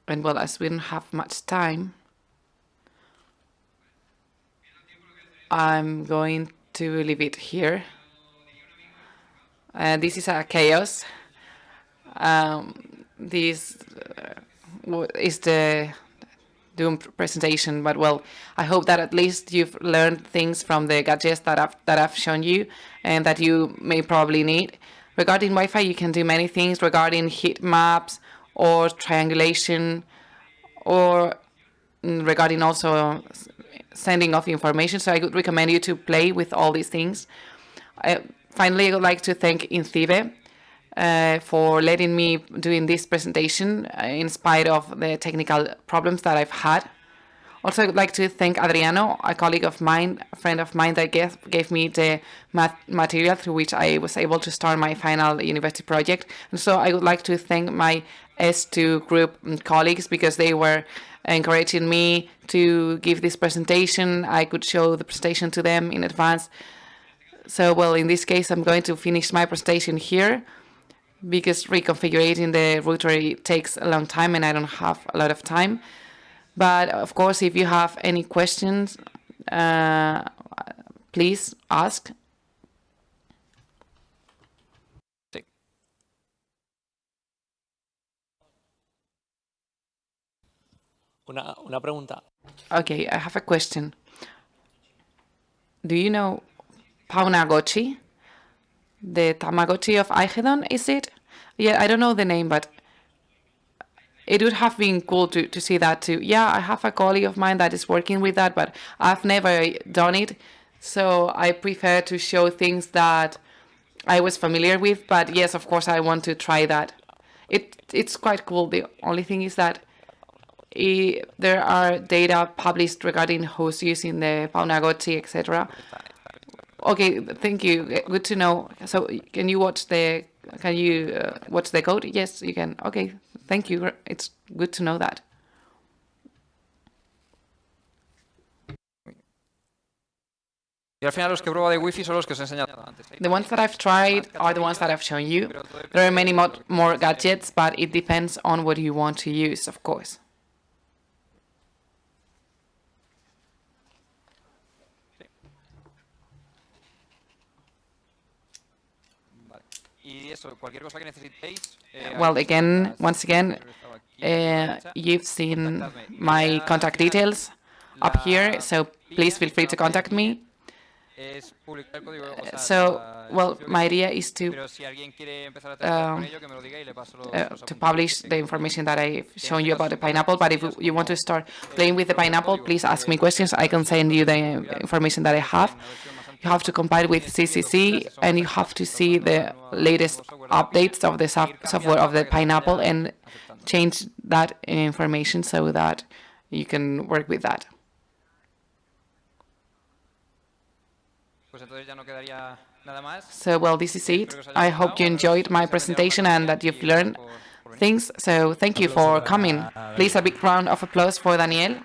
[SPEAKER 2] And well, as we don't have much time, I'm going to leave it here. This is a chaos. This is the Doom presentation, but well, I hope that at least you've learned things from the gadgets that I've shown you and that you may probably need. Regarding Wi-Fi, you can do many things regarding heat maps or triangulation, or regarding also sending off information. So I would recommend you to play with all these things. Finally, I would like to thank INCIBE for letting me doing this presentation in spite of the technical problems that I've had. Also, I would like to thank Adriano, a colleague of mine, a friend of mine that gave me the material through which I was able to start my final university project. And so I would like to thank my S2 group colleagues, because they were encouraging me to give this presentation. I could show the presentation to them in advance. So, well, in this case, I'm going to finish my presentation here, because reconfiguring the router takes a long time and I don't have a lot of time. But of course, if you have any questions, please ask.
[SPEAKER 3] Una pregunta.
[SPEAKER 2] Okay, I have a question. Do you know Paunagotchi? The Tamagotchi of Aigedon, is it? Yeah, I don't know the name, but it would have been cool to see that too. Yeah, I have a colleague of mine that is working with that, but I've never done it. So I prefer to show things that I was familiar with. But yes, of course, I want to try that. It's quite cool. The only thing is that there are data published regarding who's using the Paunagotchi, etc. Okay, thank you. Good to know. So, can you watch the code? Yes, you can. Okay, thank you. It's good to know that.
[SPEAKER 1] Y al final los que he probado de Wi-Fi son los que os he enseñado antes.
[SPEAKER 2] The ones that I've tried are the ones that I've shown you. There are many more gadgets, but it depends on what you want to use, of course. Well, again, once again, you've seen my contact details up here, so please feel free to contact me. So, well, my idea is to publish the information that I've shown you about the pineapple, but if you want to start playing with the pineapple, please ask me questions. I can send you the information that I have. You have to compile with CCC, and you have to see the latest updates of the software of the pineapple and change that information so that you can work with that. So, well, this is it. I hope you enjoyed my presentation and that you've learned things. So, thank you for coming. Please, a big round of applause for Daniel.